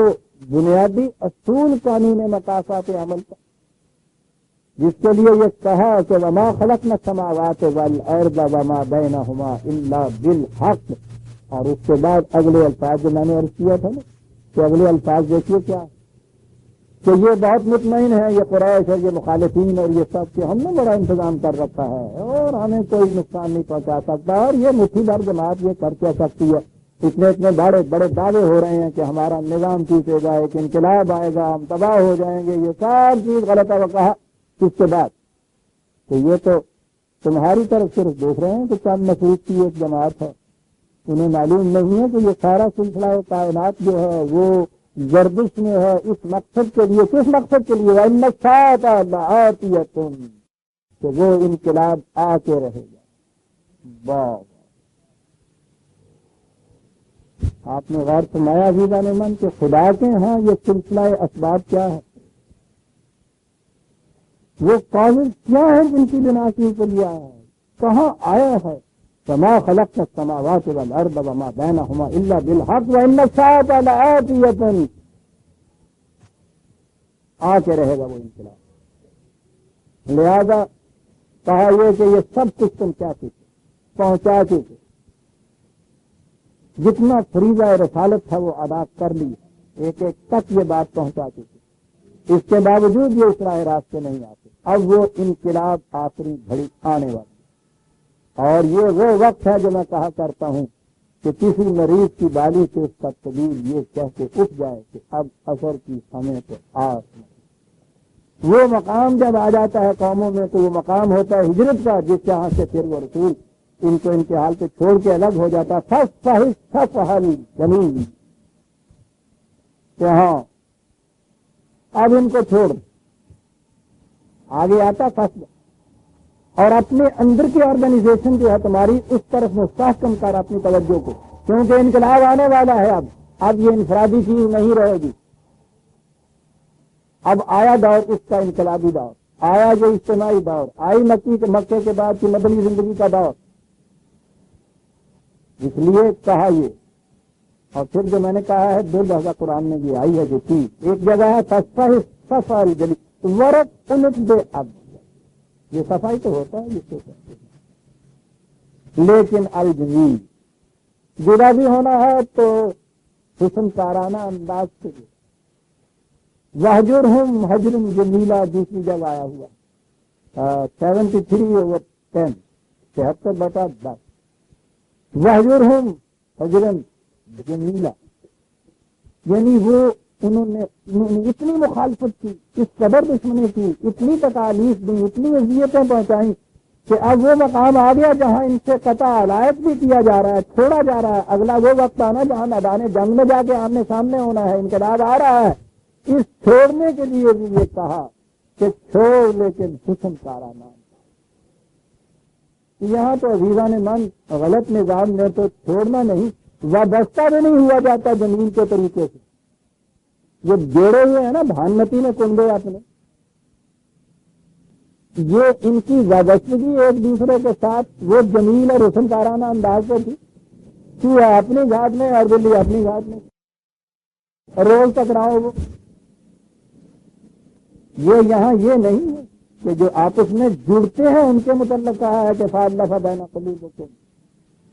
بنیادی اصول قانون مقاصد عمل کا، جس کے لیے یہ کہا کہ وما خلقنا السماوات والارض وما بینہما الا بالحق، اور اس کے بعد اگلے الفاظ جو میں نے عرض کیا تھا نا، کہ اگلے الفاظ دیکھیے کیا کہ یہ بہت مطمئن ہے یہ قریش اور یہ مخالفین اور یہ سب کہ ہم نے بڑا انتظام کر رکھا ہے اور ہمیں کوئی نقصان نہیں پہنچا سکتا، اور یہ مٹھی بھر جماعت یہ کر کیا سکتی ہے، اتنے بڑے بڑے دعوے ہو رہے ہیں کہ ہمارا نظام ٹوٹے گا، ایک انقلاب آئے گا، ہم تباہ ہو جائیں گے، یہ سب چیز غلط ہے۔ وہ کہا اس کے بعد تو یہ تو تمہاری طرف صرف دیکھ رہے ہیں کہ چند مسعود کی ایک جماعت ہے، انہیں معلوم نہیں ہے کہ یہ سارا سلسلہ کائنات جو ہے وہ گردش میں ہے اس مقصد کے لیے۔ کس مقصد کے لیے؟ وَإِنَّ السَّاعَةَ لَآتِيَةٌ، کہ وہ انقلاب آ کے رہے گا۔ آپ نے غور فرمایا عزیزان من کہ خدا کے ہاں یہ سلسلہ اسباب کیا ہے، وہ کاغذ کیا ہے جن کی بنا سے اوپر لیا ہے، کہاں آیا ہے؟ وَمَا خَلَقْنَا السَّمَاوَاتِ وَالْأَرْضَ وَمَا بَيْنَهُمَا إِلَّا بِالْحَقِّ وَإِنَّ السَّاعَةَ لَآتِيَةٌ، آ کے رہے گا وہ انقلاب۔ لہذا کہا یہ کہ یہ سب کچھ تم کیا چکے، پہنچا چکے، جتنا فریضہ رسالت تھا وہ ادا کر لی، ایک ایک تک یہ بات پہنچا چکی، اس کے باوجود یہ اس راہ راست سے نہیں آتے۔ اب وہ انقلاب آخری گھڑی آنے والا، اور یہ وہ وقت ہے جو میں کہا کرتا ہوں کہ کسی مریض کی بالی سے اس کا طبیب یہ کہہ کے اٹھ جائے کہ اب اثر کی ہمیں تو آس نہیں۔ وہ مقام جب آ جاتا ہے قوموں میں تو وہ مقام ہوتا ہے ہجرت کا، جس جہاں سے پھر وہ رسول ان کو ان کے حال پہ چھوڑ کے الگ ہو جاتا، فصحل زمین کہ ہاں اب ان کو چھوڑ، آگے آتا فصل، اور اپنے اندر کی آرگنائزیشن جو ہے تمہاری اس طرف مستحکم کر اپنی توجہ کو، کیونکہ انقلاب آنے والا ہے۔ اب اب یہ انفرادی چیز نہیں رہے گی، اب آیا دور اس کا انقلابی دور، آیا جو اجتماعی دور، آئی مکے کے بعد کی مدنی زندگی کا دور. اس لیے کہا یہ، اور پھر جو میں نے کہا ہے دو لفظ قرآن میں یہ آئی ہے جو تھی، ایک جگہ ہے صفائی جلی ورق انت بے اب، یہ صفائی تو ہوتا ہے جس سے، لیکن الجمیل جدا بھی ہونا ہے تو حسن کارانہ انداز سے. وحجرہم حجر جمیلا دوسری جگہ آیا ہوا 73/10 73/10. وحجرہم حجرا جمیلا، یعنی وہ انہوں نے اتنی مخالفت کی، اس قدر دشمنی کی، اتنی تکالیف دی، اتنی اذیتیں پہنچائیں کہ اب وہ مقام آ گیا جہاں ان سے قطع علائق بھی کیا جا رہا ہے، چھوڑا جا رہا ہے. اگلا وہ وقت آنا جہاں میدان جنگ میں جا کے آمنے سامنے ہونا ہے، انقلاب آ رہا ہے. اس چھوڑنے کے لیے بھی یہ کہا کہ چھوڑ لیکن حسن کارانہ. یہاں تو عزیزان من غلط نظام میں تو چھوڑنا نہیں، وابستہ بھی نہیں ہوا جاتا زمین کے طریقے سے. یہ جوڑے ہوئے ہیں نا بھانمتی میں کنبے اپنے، یہ ان کی وابستگی ایک دوسرے کے ساتھ وہ جمیل اور حسن کارانہ انداز سے تھی. چوہا اپنی گھاٹ میں اور بلی اپنی گھاٹ میں، روز ٹکراؤ. وہ یہ یہاں یہ نہیں ہے کہ جو آپس میں جڑتے ہیں ان کے متعلق کہا ہے کہ فاضلہ بین قلوبکم،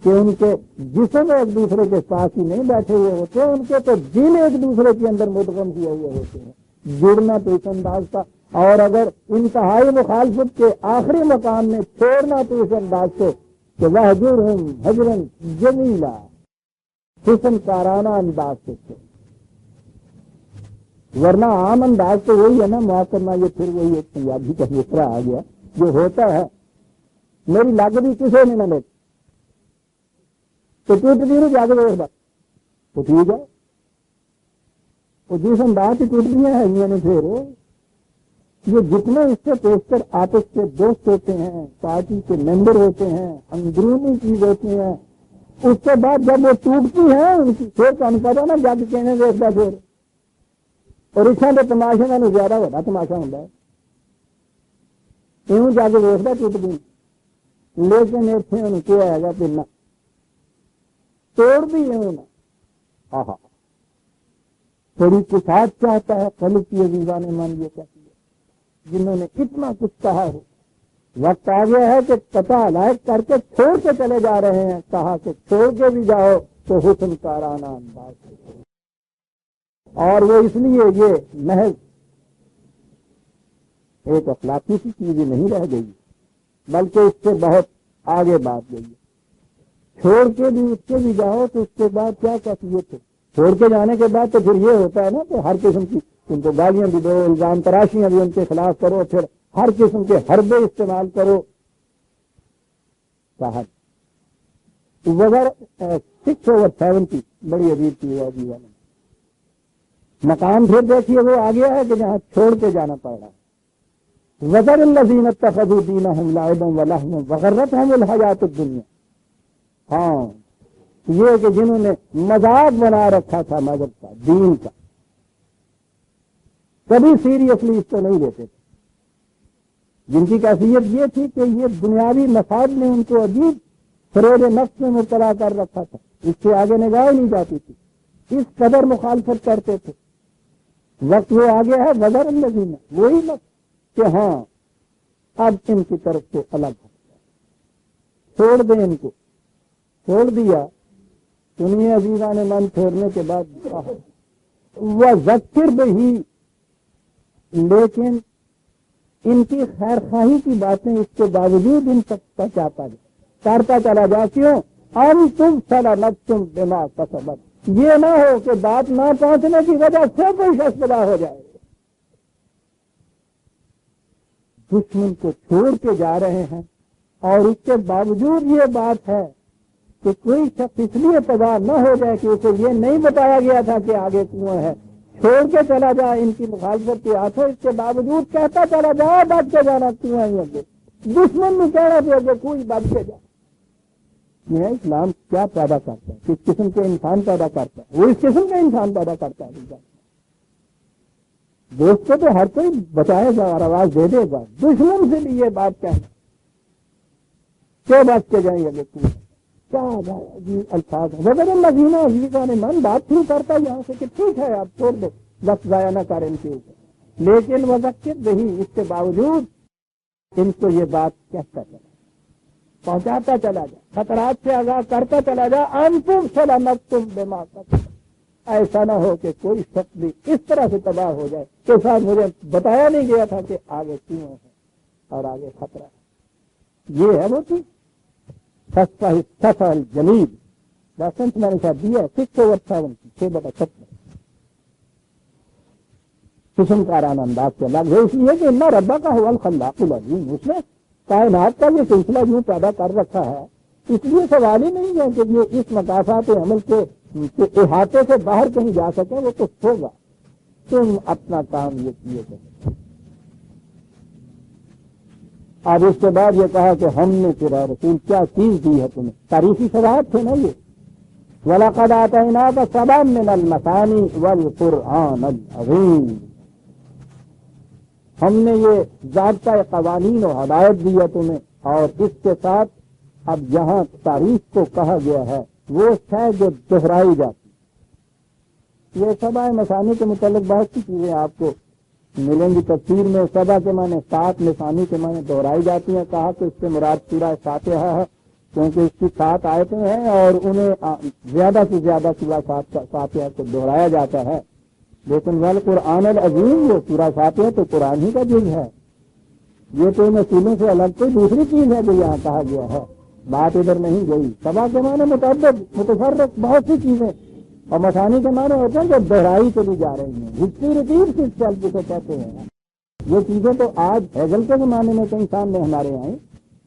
کہ ان کے جسم ایک دوسرے کے ساتھ ہی نہیں بیٹھے ہوئے ہوتے، ان کے تو دل ایک دوسرے کے اندر مدغم کیے ہوئے ہوتے ہیں. جڑنا تو اس انداز کا، اور اگر انتہائی مخالفت کے آخری مقام میں چھوڑنا تو اس انداز سے کہ وحجرہم حجرا جمیلا، حسن کارانہ انداز سے. ورنہ عام انداز تو وہی ہے نا معاف کرنا. یہ پھر وہی ایک پنجابی کا دوسرا آ گیا جو ہوتا ہے میری لاگتی کسے نے نہ لے تو ٹوٹتی نہیں جا کے دیکھ بات تو ٹھیک ہے. وہ جس انداز کی ٹوٹنیاں ہیں یہ نے پھر یہ جتنے اس سے پیش کر آپس کے دوست ہوتے ہیں، پارٹی کے ممبر ہوتے ہیں، اندرونی چیز ہوتی ہیں، اس کے بعد جب وہ ٹوٹتی ہیں ان کی پھر کون کرتا نا جگ کہنے دیکھتا پھر، اور اتنا کے تماشے میں زیادہ بڑا تماشا ہوتا ہے. یوں جا کے دیکھتا ٹوٹ گئی، لیکن اتنے ان کیا ہے گا پھر توڑ بھی یوں نہ. ہاں تھوڑی کسات چاہتا ہے قلب کی عزیزان مان یہ کہتی ہے جنہوں نے اتنا کچھ کہا ہو. وقت آ گیا ہے کہ قطع علائق کر کے چھوڑ کے چلے جا رہے ہیں. کہا کہ چھوڑ کے بھی جاؤ تو حسن کارانہ انداز سے. اور وہ اس لیے یہ محض ایک اخلاقی سی چیز نہیں رہ گئی بلکہ اس سے بہت آگے بات گئی. چھوڑ کے بھی اس کے بھی جاؤ تو اس کے بعد کیا کیفیت ہے. چھوڑ کے جانے کے بعد تو پھر یہ ہوتا ہے نا کہ ہر قسم کی ان کو گالیاں بھی دو، الزام تراشیاں بھی ان کے خلاف کرو، پھر ہر قسم کے حربے استعمال کرو. وغیرہ 6/70 بڑی عجیب چیز ہے جیون میں. مقام پھر دیکھیے وہ آ گیا ہے کہ جہاں چھوڑ کے جانا پڑ رہا ہے. وَذَرِ الَّذِينَ اتَّخَذُوا دِينَهُمْ لَعِبًا وَلَهْوًا وَغَرَّتْهُمُ الْحَيَاةُ الدُّنْيَا. ہاں یہ کہ جنہوں نے مذاق بنا رکھا تھا مذہب کا، دین کا، کبھی سیریسلی اس کو نہیں لیتے تھے. جن کی کیفیت یہ تھی کہ یہ دنیاوی مفاد نے ان کو عجیب فریب نفس میں مبتلا کر رکھا تھا. اس سے آگے نگاہ نہیں جاتی تھی، اس قدر مخالفت کرتے تھے. وقت وہ آ گیا ہے وزر الذین، وہی وقت کہ ہاں اب ان کی طرف سے الگ ہے. چھوڑ دیں ان کو. چھوڑ دیا. سنیے عزیزان من چھوڑنے کے بعد وہ ذکر بھی، لیکن ان کی خیر خواہی کی باتیں اس کے باوجود ان تک پہنچاتا جائے، کرتا چلا جا. کیوں؟ ہم تم سلامت تم بما کسبت. یہ نہ ہو کہ بات نہ پہنچنے کی وجہ سے کوئی شخص پیدا ہو جائے. دشمن کو چھوڑ کے جا رہے ہیں اور اس کے باوجود یہ بات ہے کہ کوئی شخص اس لیے تباہ نہ ہو جائے کہ اسے یہ نہیں بتایا گیا تھا کہ آگے کنواں ہے، چھوڑ کے چلا جائے ان کی مخالفت کے ہاتھوں. اس کے باوجود کہتا چلا جائے بچ کے جانا کنواں ہی آگے. دشمن بھی کہہ رہا تھا کہ کوئی بچ کے جائے. یہ ہے اسلام کیا پیدا کرتا ہے، کس قسم کے انسان پیدا کرتا ہے، وہ اس قسم کا انسان پیدا کرتا ہے۔ دوست کو تو ہر کوئی بچائے گا اور آواز دے دے گا، دشمن سے بھی یہ بات کہنا کیوں بات کے جائیں گے کیا جی الفاظ وغیرہ مدینہ عزیزہ نے من بات شروع کرتا ہے یہاں سے کہ ٹھیک ہے آپ چھوڑ دو، وقت ضائع نہ کریں ان کے اوپر، لیکن وہ وقت نہیں، اس کے باوجود ان کو یہ بات کہتا چلا، پہنچاتا چلا جا، خطرات سے آگاہ کرتا چلا جا، انتم سلامت تم بما کسبتم، ایسا نہ ہو کہ کوئی شخص بھی اس طرح سے تباہ ہو جائے کہ صاحب مجھے بتایا نہیں گیا تھا کہ آگے کیوں ہے اور آگے خطرہ ہے۔ یہ ہے وہ چیز سفل جلیل ریفرنس میں نے ساتھ دیا 6/7 6/7 قسم کارانہ انداز سے الگ ہے، اس لیے کہ اللہ ربا کا حوال خلاق العلیم، اس نے کائنات کا یہ سلسلہ یوں پیدا کر رکھا ہے، اس لیے سوال ہی نہیں ہے کہ یہ اس مقاصد عمل کے احاطے سے باہر کہیں جا سکے، وہ تو ہوگا، تم اپنا کام یہ کیے کرو۔ اب اس کے بعد یہ کہا کہ ہم نے تیرا رسول کیا چیز دی ہے تمہیں، تاریخی شواہد تھے نا یہ، وَلَقَدْ آتَيْنَاكَ سَبْعًا مِّنَ الْمَثَانِي وَالْقُرْآنَ الْعَظِيمِ، ہم نے یہ ضابطہ قوانین و ہدایت دی ہے تمہیں، اور اس کے ساتھ اب یہاں تاریخ کو کہا گیا ہے وہ ہے جو دہرائی جاتی، یہ سبع مثانی کے متعلق بہت سی چیزیں آپ کو ملیں گی تفسیر میں، سبع کے معنی 7، مثانی کے معنی دہرائی جاتی ہیں، کہا کہ اس سے مراد سورہ فاتحہ ہے کیونکہ اس کی 7 آیتیں ہیں اور انہیں زیادہ سے زیادہ سورہ فاتحہ کو دہرایا جاتا ہے، لیکن والقرآن العظیم وہ سورہ فاتحہ تو قرآن ہی کا جز ہے، یہ تو ان اصولوں سے الگ کوئی دوسری چیز ہے جو یہاں کہا گیا ہے، بات ادھر نہیں گئی۔ سبع کے معنی متعدد متفرق بہت سی چیزیں، اور مثانی کے معنی ہوتے ہیں جو دہرائی چلی جا رہی ہیں، ہسٹری ریپیٹ سے چل جسے کہتے ہیں، یہ چیزیں تو آج ہیگل کے زمانے میں کئی سامنے ہمارے آئیں،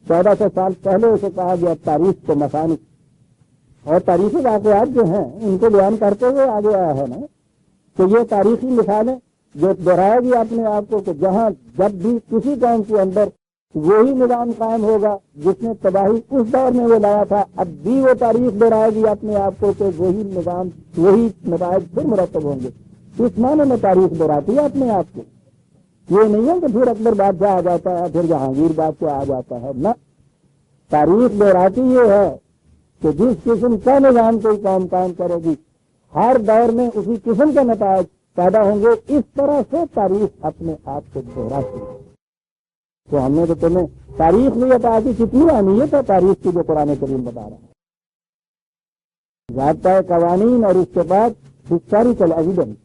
1400 سال پہلے اسے کہا گیا تاریخ کو مثانی، اور تاریخی واقعات جو ہیں ان کو بیان کرتے ہوئے آگے آیا ہے نا کہ یہ تاریخی مثالیں جو دہرائے گی اپنے آپ کو کہ جہاں جب بھی کسی قوم کے اندر وہی نظام قائم ہوگا جس نے تباہی اس دور میں وہ لایا تھا، اب بھی وہ تاریخ دہرائے گی اپنے آپ کو کہ وہی نظام وہی نتائج پھر مرتب ہوں گے، اس معنی میں تاریخ دہراتی ہے اپنے آپ کو، یہ نہیں ہے کہ پھر اکبر بادشاہ آ جاتا ہے پھر جہانگیر بادشاہ آ جاتا ہے، نہ، تاریخ دہراتی یہ ہے کہ جس قسم کا نظام کوئی قوم قائم کرے گی ہر دور میں اسی قسم کے نتائج پیدا ہوں گے، اس طرح سے تاریخ اپنے آپ کو دہراتی ہے۔ تو ہم نے تو تمہیں تاریخ بھی عطا کی، کتنی اہمیت ہے تاریخ کی جو قرآن کریم بتا رہا ہے، ضابطۂ قوانین اور اس کے بعد ہسٹوریکل ایویڈنس،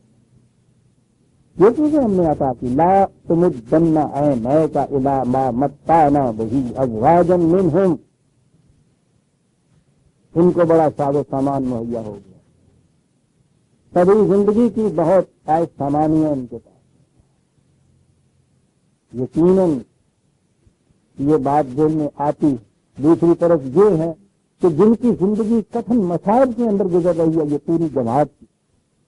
یہ چیزیں ہم نے عطا کی، لا تمدن عینیک الی ما متعنا بہ ازواجا منہم، ان کو بڑا ساز و سامان مہیا ہو گیا، تبھی زندگی کی بہت ایس سامانی ہے ان کے پاس، یقیناً یہ بات دل میں آتی۔ دوسری طرف یہ ہے کہ جن کی زندگی کٹھن مصائب کے اندر گزر رہی ہے یہ پوری جماعت کی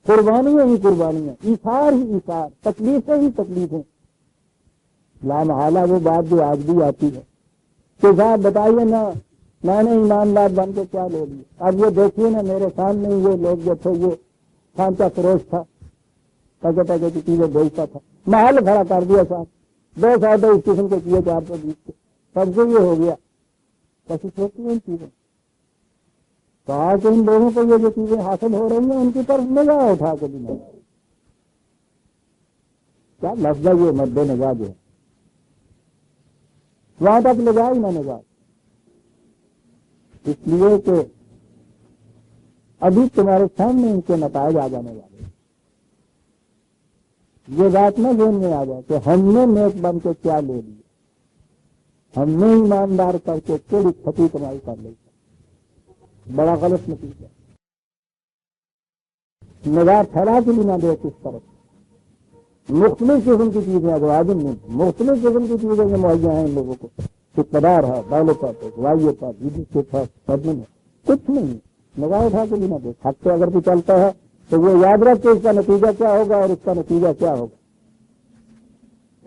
قربانیاں ہی قربانیاں، ایثار ہی ایثار، تکلیفیں ہی تکلیفیں، لامحالہ وہ بات جو آج بھی آتی ہے کہ صاحب بتائیے نا میں نے ایماندار بن کے کیا لے لیا، اب یہ دیکھیے نا میرے سامنے یہ لوگ جو تھے یہ سانچا فروش تھا، پگے پگے کی چیزیں بیچتا تھا، محل کھڑا کر دیا صاحب، 2 سودے اس قسم کے کیے 420 کے، سب سے یہ ہو گیا، کیسی سوچتی ہیں ان چیزیں، کہا کہ ان لوگوں کو یہ جو چیزیں حاصل ہو رہی ہیں ان کی طرف نگاہ اٹھا کے بھی نہیں، کیا لفظ ہے یہ مد نگاہ جو ہے، وہاں تک لگا ہی نہ نگاہ، اس لیے کہ ابھی تمہارے سامنے ان کے نتائج آ جانے والے، یہ بات نہ ذہن میں آ جائے کہ ہم نے نیک بن کے کیا لے لیا، ہم نے ایماندار کر کے تھوڑی کھٹی کمائی کر لی، بڑا غلط نتیجہ، نگاہ پھیلا کے بھی نہ دے کس طرف، مختلف قسم کی چیزیں ازواج میں مختلف قسم کی چیزیں جو مہیا ہیں ان لوگوں کو، اقتدار ہے، دولت ہے، صلاحیت ہے، لیڈرشپ ہے، سرمن ہے، کچھ نہیں، نگاہ اٹھا کے بھی نہ دے، حق سے اگر بھی چلتا ہے تو وہ یاد رکھ کے اس کا نتیجہ کیا ہوگا اور اس کا نتیجہ کیا ہوگا،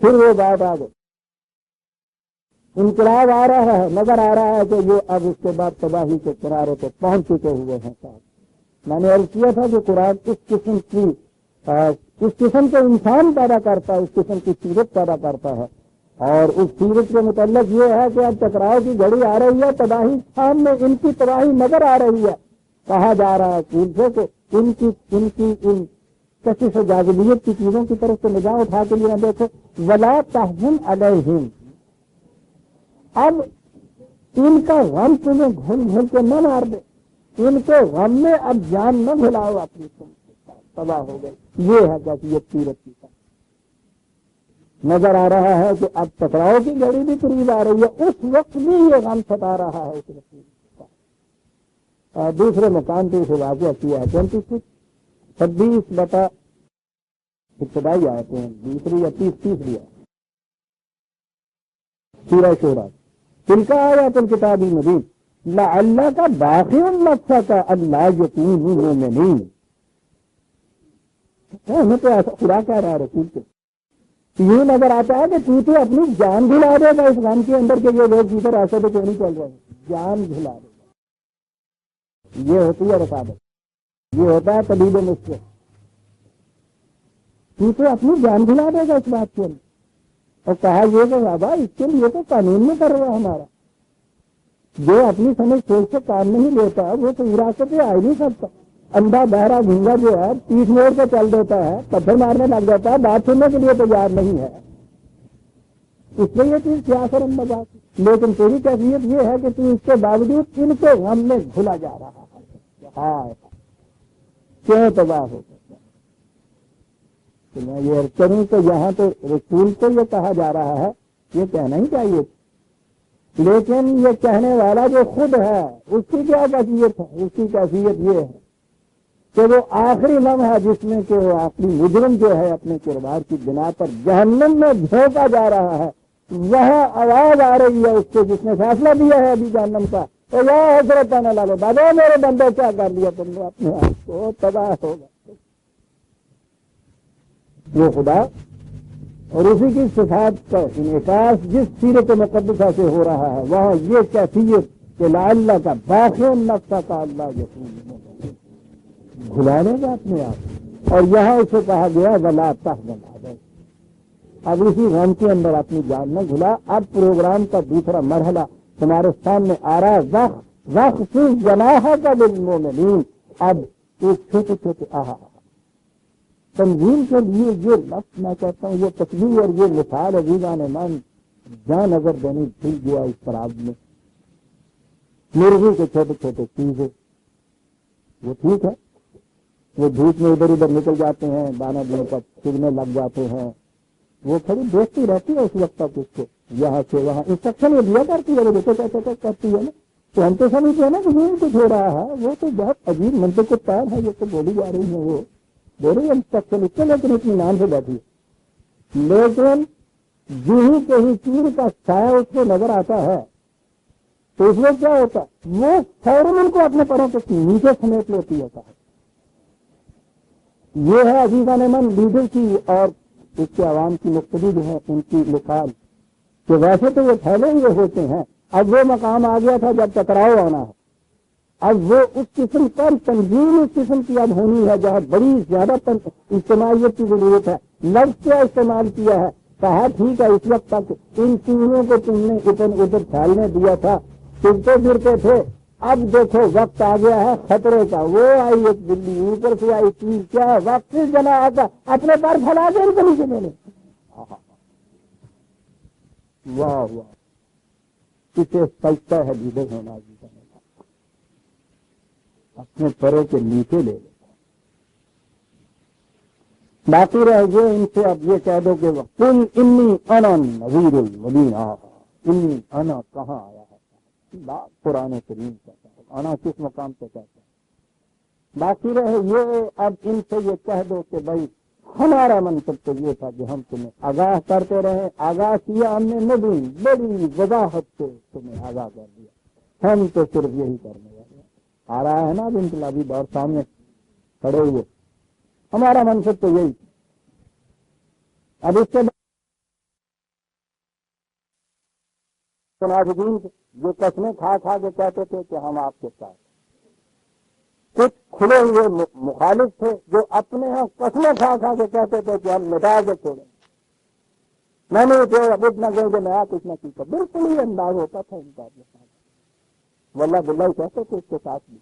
پھر وہ بات آ گئی انقلاب آ رہا ہے، نظر آ رہا ہے کہ یہ اب اس کے بعد تباہی کے کنارے پہ پہنچ چکے ہوئے ہیں صاحب۔ میں نے عرض کیا تھا کہ قرآن اس قسم کے انسان پیدا کرتا ہے، اس قسم کی سیرت پیدا کرتا ہے، اور اس سیرت کے متعلق یہ ہے کہ اب ٹکراؤ کی گھڑی آ رہی ہے، تباہی سامنے، ان کی تباہی نظر آ رہی ہے۔ کہا جا رہا ہے پھول سے کہ ان کشش و جاذبیت کی چیزوں کی طرف سے نگاہ اٹھا کے لیے دیکھو، ولا تحزن علیہم، اب ان کا غم تمہیں گھل گھل کے نہ مار دے، ان کے غم میں اب جان نہ بھلاؤ اپنی، تم تباہ ہو گئے۔ یہ ہے کیفیت سیرت کی۔ نظر آ رہا ہے کہ اب ٹکراؤ کی گھڑی بھی قریب آ رہی ہے، اس وقت بھی یہ غم ستا رہا ہے اس وقت۔ اور دوسرے مقام پہ اسے واقعہ کیا ہے 26 بتا ابتدائی آتے ہیں، دوسری یا تیسری ہے سورہ شورى، تلک آیات الکتاب المبین لعلک باخع نفسک الا یکونوا مؤمنین۔ ہمیں تو ایسا خدا کہہ رہا ہے رسول سے، یوں نظر آتا ہے کہ تو اپنی جان بھلا دے گا اس غم کے اندر کہ یہ لوگ جیسے ایسے تو کیوں نہیں چل رہے، جان بھلا دے گا۔ یہ ہوتی ہے رسالت، یہ ہوتا ہے طبیب نسخے، تو اپنی جان بھلا دے گا اس بات کے اندر۔ اور کہا یہ کہ بابا اس کے لیے تو قانون میں کر رہا ہے ہمارا، جو اپنی سمجھ سوچ سے کام نہیں لیتا وہ تو وراثت پہ آ ہی نہیں سکتا۔ اندھا بہرا گنگا جو ہے پیٹھ موڑ کے چل دیتا ہے، پتھر مارنے لگ جاتا ہے، بات سننے کے لیے تیار نہیں ہے، اس لیے یہ چیز کیا سر بات۔ لیکن تیری کیفیت یہ ہے کہ تو اس کے باوجود ان کے غم میں گھلا جا رہا ہے، ہائے کیوں تباہ ہو سکتا۔ تو میں یہ عرض کروں کہ یہاں تو رسول کو یہ کہا جا رہا ہے، یہ کہنا ہی چاہیے، لیکن یہ کہنے والا جو خود ہے اس کی کیا کیفیت ہے؟ اس کی کیفیت یہ ہے کہ وہ آخری لمحہ جس میں کہ وہ آخری مجرم جو ہے اپنے کردار کی بنا پر جہنم میں جھونکا جا رہا ہے، وہاں آواز آ رہی ہے اس کو جس نے فیصلہ دیا ہے ابھی جہنم کا، تو یا حضرت نہ لالو بابا میرے بندے کیا کر لیا تم نے، اپنے آپ کو تباہ ہوگا۔ وہ خدا اور اسی کی صفات کا انعکاس جس سیرت مقدسہ سے ہو رہا ہے، وہاں یہ کیفیت کہ لعلہ کا باخع نفسہ کا اللہ یقین بھلا لے گا اپنے آپ۔ اور یہاں اسے کہا گیا ولا تحزن علیہم، اب اسی غم کے اندر اپنی جان نہ بھلا۔ اب پروگرام کا دوسرا مرحلہ تمہارے سامنے آ رہا ہے، وقت جناحک للمؤمنین۔ اب ایک چھوٹے چھوٹے تنظیم کے لیے یہ لفظ میں کہتا ہوں، یہ تصویر اور یہ مثال عزیزان من جہاں نظر دینی بھول گیا اس طرح میں، مرغی کے چھوٹے چھوٹے چیزیں وہ ٹھیک ہے، وہ دھوپ میں ادھر ادھر نکل جاتے ہیں، دانا دن پر چگنے لگ جاتے ہیں، وہ کھڑی دیکھتی رہتی ہے اس وقت تک اس کو، یہاں سے وہاں انسٹرکشن یہ دیا کرتی ہے، وہ دیکھو کیسے کرتی ہے نا، تو ہم تو سمجھتے ہیں نا کہ یہ کچھ ہو رہا ہے، وہ تو بہت عجیب منطق کے پیر ہے، یہ تو بولی جا رہی ہے، وہ بولی انسٹرکشن اس کے لیکن اتنی نام سے بیٹھی ہے، لیکن جو ہی کہیں چیر کا سایہ اس کو نظر آتا ہے تو اس میں کیا ہوتا ہے، وہ فوراً ان کو اپنے پروں کے نیچے سمیٹ لیتی ہوتا ہے۔ یہ ہے عزیزان من لیڈر کی اور اس کے عوام کی مقتدی جو ہے ان کی مثال، کہ ویسے تو وہ پھیلے ہوئے ہوتے ہیں، اب وہ مقام آ گیا تھا جب ٹکراؤ آنا ہے، اب وہ اس قسم پر تنظیم اس قسم کی اب ہونی ہے جہاں بڑی زیادہ اجتماعیت کی ضرورت ہے۔ لفظ کیا استعمال کیا ہے، کہا ٹھیک ہے اس وقت تک ان چیزوں کو تم نے ادھر ادھر پھیلنے دیا تھا، چلتے پھرتے تھے، اب دیکھو وقت آ گیا ہے خطرے کا، وہ آئی ایک بلی اوپر سے آئی چیز، کیا ہے وقت جنا آتا اپنے پر پھیلا دے ان کو نیچے میں نے، واہ واہ کسے سجتا ہے لیڈر ہونا جی، اپنے پروں کے نیچے لے لے۔ باقی رہ گئے ان سے اب یہ کہہ دو کہ قل انی انا النذیر المبین، انی انا کہاں آیا ہے، بات قرآن کریم کہتا ہے، انا کس مقام پہ کہتا ہے۔ باقی رہے یہ اب ان سے یہ کہہ دو کہ بھائی ہمارا منصب تو یہ تھا کہ ہم تمہیں آگاہ کرتے رہے، آگاہ کیا ہم نے مبین، بڑی وضاحت سے تمہیں آگاہ کر دیا، ہم تو صرف یہی کرنے والے ہیں۔ آ رہا ہے نا اب انقلابی دور سامنے کھڑے ہوئے، ہمارا منصب تو یہی، اب اس کے منافقین جو قسمیں کھا کھا کے کہتے تھے کہ ہم آپ کے ساتھ، کچھ کھلے ہوئے مخالف تھے جو اپنے ہاں قسمیں کھا کھا کے کہتے تھے کہ ہم مٹا کے چھوڑیں، میں نے اب اتنا کہیں کہ میں کچھ نہ سیکھا، بالکل ہی انداز ہوتا تھا ان کا اپنے ساتھ، واللہ باللہ ہی کہتے تھے اس کے ساتھ بھی،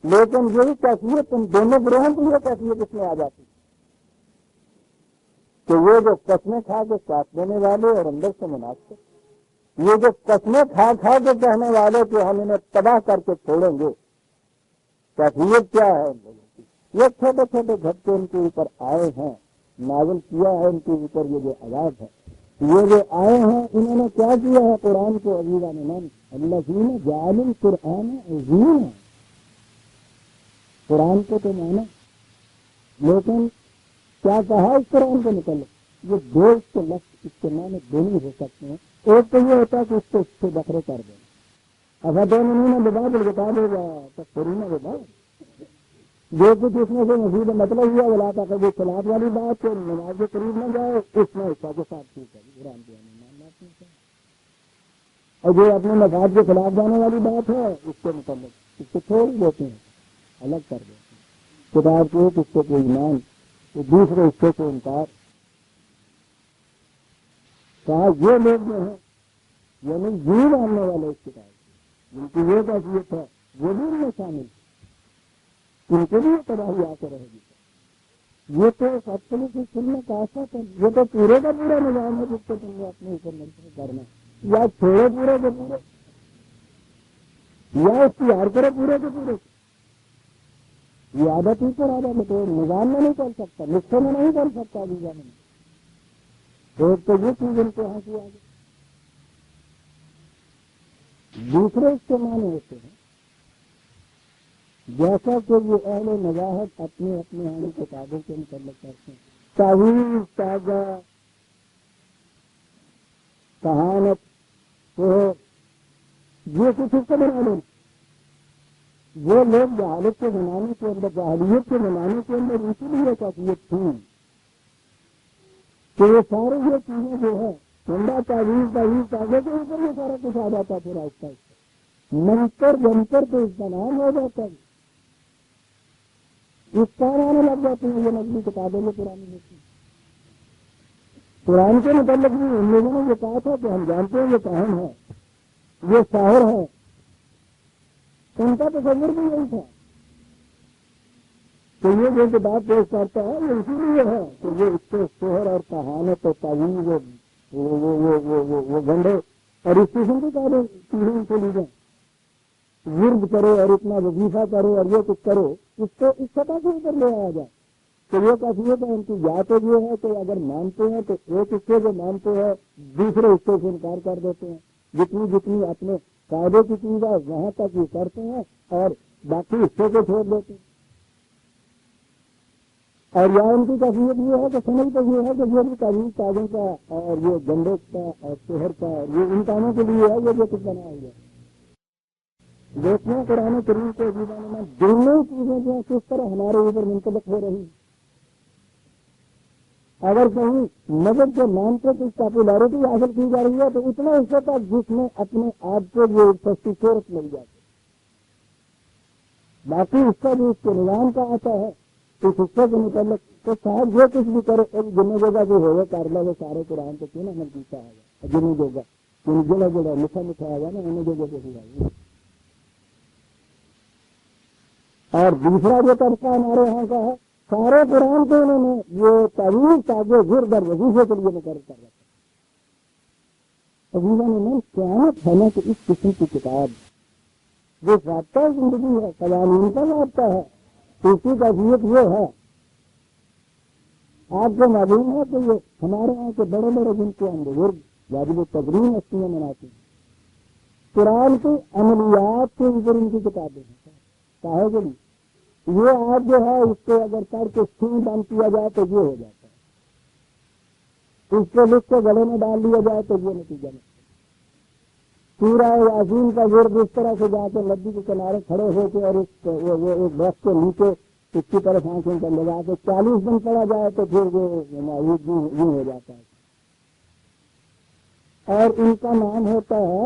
لیکن یہی کیفیت ان دونوں گروہوں کی یہ کیفیت اس میں آ جاتی کہ یہ جو قسمیں کھا کے ساتھ دینے والے اور اندر سے منافق، یہ جو قسمیں کھا کھا کے کہنے والے کہ ہم انہیں تباہ کر کے چھوڑیں گے، کیفیت کیا ہے ان لوگوں کی؟ یہ چھوٹے چھوٹے جھٹکے ان کے اوپر آئے ہیں، نازل کیا ہے ان کے اوپر یہ جو عذاب ہے، یہ جو آئے ہیں انہوں نے کیا کیا ہے؟ قرآن کو عزیزا من الذین جعلوا القرآن عظیما، قرآن کو تو مانا، لیکن کیا کہا اس قرآن کو متعلق؟ یہ دو کے لفظ اس کے معنی دونوں ہو سکتے ہیں، ایک تو یہ ہوتا ہے کہ اس کو اس سے بکرے کر دیں، افتؤمنون ببعض الکتاب وتکفرون ببعض، جو کچھ اس میں سے مزید مطلب ہوا ولا تقربوا الصلاۃ والی بات کہ نماز کے قریب نہ جائے، اس میں حصہ کے ساتھ ٹھیک ہے قرآن کے اور جو اپنے مفاد کے خلاف جانے والی بات ہے اس کے متعلق اس کو چھوڑ دیتے ہیں، الگ کر دیتے ہیں، کتاب کو ایک حصے کو ایمان، تو دوسرے حصے کو انکار، کہا یہ لوگ جو ہیں یعنی یہ ماننے والے اس کتاب جن کی یہ کیفیت ہے وہ بھی ان میں شامل، ان کو بھی یہ تباہی آ کے رہے گی، یہ تو سچنے کی سننے کا ایسا تھا، یہ تو پورے کا پورا نظام ہے جس کو تم نے اپنے اوپر منتخب کرنا، یا چھوڑے پورے کے پورے یا اختیار کرے پورے کے پورے، یہ عادت ہی پر عادت ہے، تو نظام میں نہیں کر سکتا، نسخے میں نہیں کر سکتا بھی جانے میں، ایک تو یہ چیز ان کو ہنسی آ گئی، دوسرے اس کے معنی ہوتے ہیں جیسا کہ یہ اہل نزاہت اپنے اپنے اہل کتابوں کے متعلق کرتے ہیں، تعویذ، تازہ کہانت، تو یہ کچھ اس کو بنا دیں، وہ لوگ جہالت کے زمانے کے اندر، جاہلیت کے زمانے کے اندر اسی لیے کیفیت تھی کہ یہ سارے یہ چیزیں جو ہے ٹھنڈا تعویذ تازے کے اوپر یہ سارا کچھ آ جاتا پھر آہستہ آہستہ، منتر جنتر تو اس کا نام ہو جاتا ہے، اس کا آنے لگ جاتی ہیں یہ نقلی کتابیں جو پرانی ہوتی ہیں، قرآن کے متعلق بھی ان لوگوں نے یہ کہا تھا کہ ہم جانتے ہیں یہ کاہن ہے، یہ ساحر ہے، ان کا تصور بھی یہی تھا کہ یہ جو کتاب پیش کرتا ہے یہ اسی لیے ہے کہ یہ اس سے شہر اور کہانت اور تعویذ وہ گنڈے اور اس قسم کی چیزیں سے لی جائیں، ورد کرو اور اتنا وظیفہ کرو اور یہ کچھ کرو، اس کو اس سطح کے اوپر لے آیا جائے، تو یہ کیفیت ہے ان کی، یا تو یہ ہے کہ اگر مانتے ہیں تو ایک حصے جو مانتے ہیں دوسرے حصے سے انکار کر دیتے ہیں، جتنی اپنے قاعدے کی چیز ہے وہاں تک یہ کرتے ہیں اور باقی حصے کو چھوڑ دیتے ہیں، اور یا ان کی کیفیت یہ ہے کہ سمجھ تو یہ ہے کہ یہ بھی تعویذ تازوں کا اور یہ گنڈے کا اور شہر کا یہ ان کاموں کے لیے ہے، یہ جو کچھ بنا ہوا ہے، دیکھیں قرآن کریم کے عزیزان میں دونوں چیزیں جو کس طرح ہمارے اوپر منطبق ہو رہی ہیں، اگر کہیں مذہب کے نام پر کچھ پاپولیرٹی حاصل کی جا رہی ہے تو اتنا حصہ تک جس میں اپنے آپ کو یہ سستی شہرت مل جاتی، باقی حصہ جو اس کے نظام کا آتا ہے اس حصے کے متعلق تو صاحب یہ کچھ بھی کرے، جنہیں جگہ جو ہوگا کارلا وہ سارے قرآن کو کیوں نہ عمل کیتا ہے، جنہیں جگہ جگہ جگہ لکھا آگا نا انہیں جگہ پہ ہوا، اور دوسرا جو طبقہ ہمارے یہاں کا ہے سارے قرآن کو انہوں نے یہ تعویذ تازے ورد اور وظیفے کے لیے مقرر کر رکھا، عزیزاں نے قیامت ہے نا کہ اس قسم کی کتاب جو ضابطہ زندگی ہے، قوانین کا ضابطہ ہے، اس کی کیفیت یہ ہے، آپ کو معلوم ہے کہ یہ ہمارے یہاں کے بڑے بڑے جن کے ہم بزرگ واجب التدرین ہستیاں مناتے ہیں، قرآن کی عملیات کے اوپر ان کی کتابیں ہیں، کہے کہ نہیں یہ آپ جو ہے اس کو اگر کر کے سین بند کیا جائے تو یہ ہو جاتا ہے، اس کو لکھ کے گلے میں ڈال لیا جائے تو یہ نتیجہ نہیں، سورہ یاسین کا ورد اس طرح سے جا کے ندی کے کنارے کھڑے ہو کے اور ایک درخت کے نیچے اس کی طرف آنکھوں پر لگا کے 40 دن پڑا جائے تو پھر وہ یوں ہو جاتا ہے، اور ان کا نام ہوتا ہے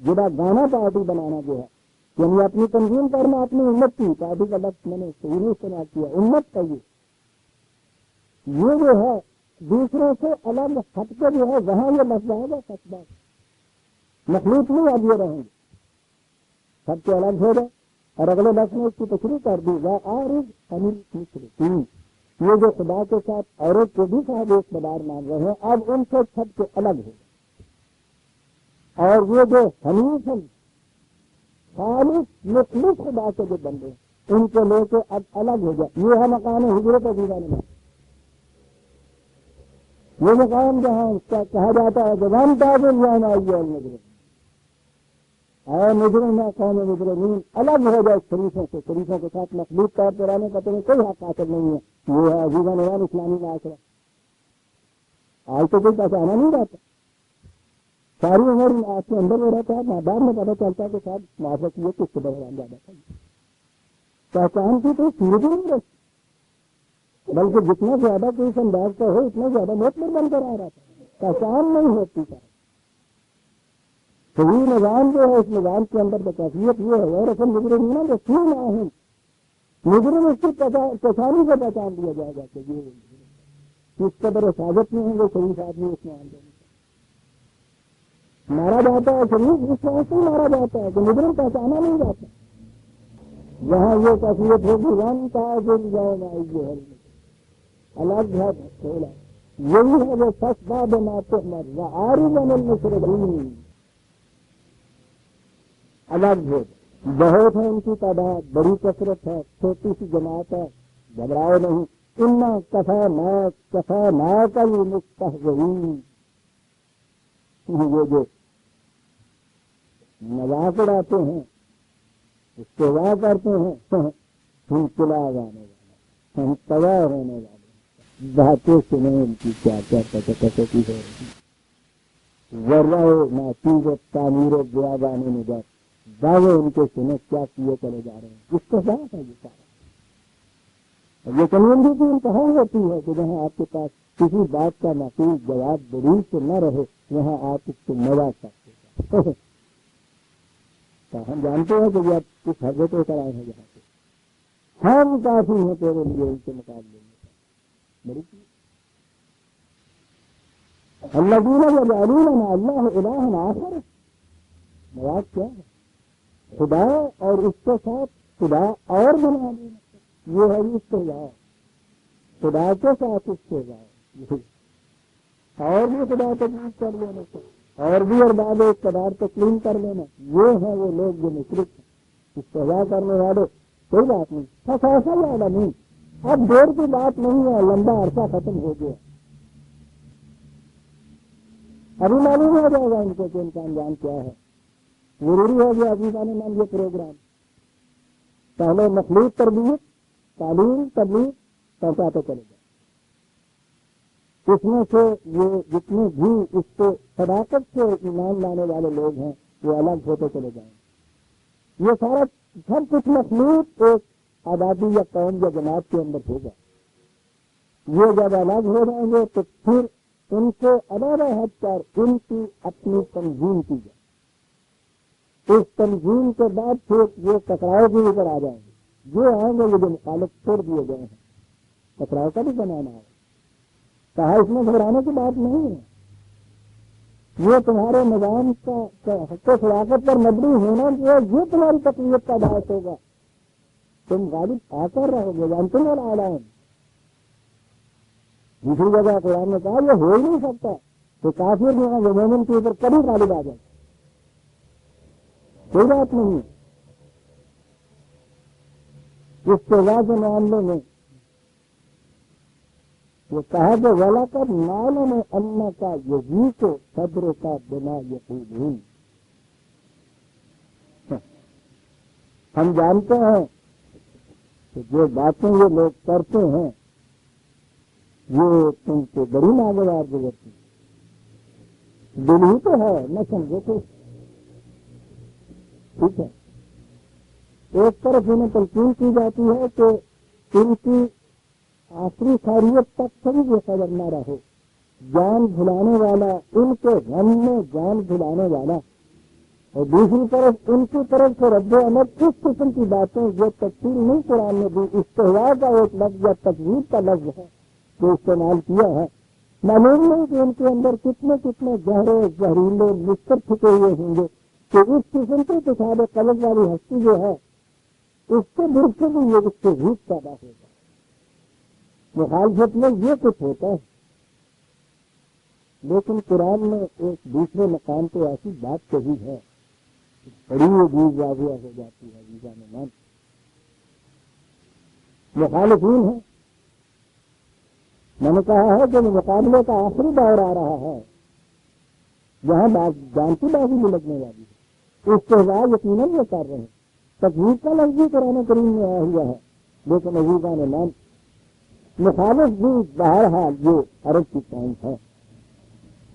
جدا گانا پارٹی بنانا جو ہے، یعنی اپنی تنظیم کرنا اپنی امت کی پارٹی کا لفظ میں نے صحیح استعمال کیا، امت کا یہ جو ہے دوسروں سے الگ ہٹ کے جو ہے وہاں یہ لفظ آئے گا سچ بات، مخلوق نہیں اب یہ رہیں گے، سب سے الگ ہو گئے اور اگلے لفظ میں اس کی تشریح کر دی گا عارض انل مشرکین، یہ جو خدا کے ساتھ عورت کو بھی صاحب ایک بدار مان رہے ہیں اب ان سے سب سے الگ ہو گئے، اور یہ جو حنیف ہیں خالص مخلص خدا کے جو بندے ہیں ان کو لے کے اب الگ ہو جائے، یہ ہے مقام ہجرت عزیزہ نے، یہ مقام جہاں اس کا کہا جاتا ہے کہ ون تاجن جان آئیے المجرم، اے مجرم ہے قوم مجرمین، الگ ہو جائے شریفوں سے، شریفوں کے ساتھ مخلوق طور پر رہنے کا تمہیں کوئی حق حاصل نہیں ہے، یہ ہے عزیزہ نوان اسلامی معاشرہ، آج تو کوئی پہچانا نہیں جاتا، ساری عمر آج کے اندر میں رہتا ہے، ماں باپ میں پتہ چلتا ہے کہ صاحب معاشرہ کی کس کے دوران زیادہ تھا، پہچان کی تو سورج نہیں رہتی، بلکہ جتنا زیادہ کوئی انداز کا ہو اتنا زیادہ مطمئن بن کر آ رہا تھا، پہچان نہیں ہوتی تھا، صحیح نظام جو ہے اس نظام کے اندر بکیفیت یہ ہے اور اصل مجرمین جو کیوں نہ ہیں مجرم اس کی پہچانی سے پہچان دیا جائے گا کہ یہ اس قدر حفاظت میں ہوں گے شریف آدمی اس میں آنے مارا جاتا ہے، شریف اس طرح سے مارا جاتا ہے کہ مجرم پہچانا نہیں جاتا، جہاں یہ کیفیت ہوگی ون تاجن جان آئیے الگ ہے کھولا، یہی ہے وہ سچ بات نہ تہمت و عارض عن المشرکین، الگ ہو بہت ہے ان کی تعداد، بڑی کثرت ہے، چھوٹی سی جماعت ہے، گھبراؤ نہیں، انا کفا ناک المستہزئین، یہ جو مذاق اڑاتے ہیں استہزاء کرتے ہیں ہم چلا جانے والا، ہم تباہ ہونے والے، باتیں سنیں ان کی کیا کیا کسوٹی ہو رہی، ذرہ ناچیز تعمیر بیابان نجات، دعوے ان کے سنے کیا کیے چلے جا رہے ہیں، اس کے ساتھ ہے یہ سارا، یہ کمیونٹی کی انتہا ہوتی ہے کہ جہاں آپ کے پاس کسی بات کا ناقص جواب بریز سے نہ رہے وہاں آپ اس کو مزہ کرتے ہیں، تو ہم جانتے ہیں کہ یہ آپ کچھ حرکت ہو کر آئے ہیں یہاں سے، ہم کافی ہیں تیرے لیے ان کے مقابلے میں، بڑی چیز الذین یجعلون مع اللہ الہا آخر، مراد کیا ہے خدا اور اس کے ساتھ خدا اور بنا دینا، یہ ہے استہزاء، خدا کے ساتھ استہزاء، اور بھی خدا تسلیم کر لینا اور بھی ارباب اقتدار تسلیم کر لینا، یہ ہے وہ لوگ جو مشرک ہیں، استہزاء کرنے والے، کوئی بات نہیں، بس ایسا زیادہ نہیں، اب دیر کی بات نہیں ہے، لمبا عرصہ ختم ہو گیا، ابھی معلوم ہو جائے گا ان کو کہ ان کا انجام کیا ہے، ضروری ہو گیا عزیزہ نے مان یہ پروگرام، پہلے مخلوق تربیت تعلیم تبلیغ پہنچاتے چلے جائیں، اس میں سے یہ جتنے بھی اس کو صداقت سے ایمان لانے والے لوگ ہیں وہ الگ ہوتے چلے جائیں، یہ سارا سب کچھ مخلوق ایک آبادی یا قوم یا جماعت کے اندر ہوگا، یہ جب الگ ہو جائیں گے تو پھر ان سے علیحدہ ہٹ کر ان کی اپنی تنظیم کی جائے، اس تنظیم کے بعد پھر یہ ٹکراؤ بھی اوپر آ جائیں گے، یہ آئیں گے یہ جو مخالف چھوڑ دیے گئے ہیں، ٹکراؤ کا بھی بنانا ہے، کہا اس میں گھبرانے کی بات نہیں ہے، یہ تمہارے نظام کا حق و خلافت پر مبنی ہونا جو ہے یہ تمہاری تقویت کا باعث ہوگا، تم غالب آ کر رہو گے جانتم العالم، دوسری جگہ قرآن نے کہا یہ ہو ہی نہیں سکتا کہ کافر جو ہے وہ مومن کے اوپر کبھی غالب آ جائے، کوئی بات نہیں، اس سزا کے معاملے میں وہ کہا کہ وَلَقَدْ نَعْلَمُ أَنَّكَ يَضِيقُ صَدْرُكَ بِمَا يَقُولُونَ، ہم جانتے ہیں کہ جو باتیں یہ لوگ کرتے ہیں یہ تم کو بڑی ناگوار گزرتی ہے، دل ہی تو ہے نہ سمجھے تو ٹھیک ہے، ایک طرف انہیں تلقین کی جاتی ہے کہ ان کی آخری خیریت تک کبھی یہ خبر نہ رہو، جان بھلانے والا ان کے غم میں جان بھلانے والا اور دوسری طرف ان کی طرف سے رد عمل اس قسم کی باتیں جو تفصیل نہیں قرآن میں دی، استحواء کا ایک لفظ یا تکذیب کا لفظ ہے جو استعمال کیا ہے، معلوم نہیں کہ ان کے اندر کتنے کتنے گہرے زہریلے مستر چھپے ہوئے ہوں گے کہ اس قسم کے کتاب قلب والی ہستی جو ہے اس کے دل سے بھی یہ اس کے روپ پیدا ہوگا۔ مخالفت میں یہ کچھ ہوتا ہے، لیکن قرآن نے ایک دوسرے مقام پہ ایسی بات کہی ہے بڑی عجیب واضح ہو جاتی ہے۔ عزیزان مان، مخالفین ہیں، میں نے کہا ہے کہ مقابلے کا آخری دور آ رہا ہے جہاں جانتی بازی بھی لگنے والی ہے، اس کے بعد یقیناً یہ کر رہے ہیں۔ تکلیف کا لفظ بھی قرآن کریم میں آیا ہوا ہے، لیکن عزیزان مان مخالف بھی بہرحال یہ عرب کی قوم ہے۔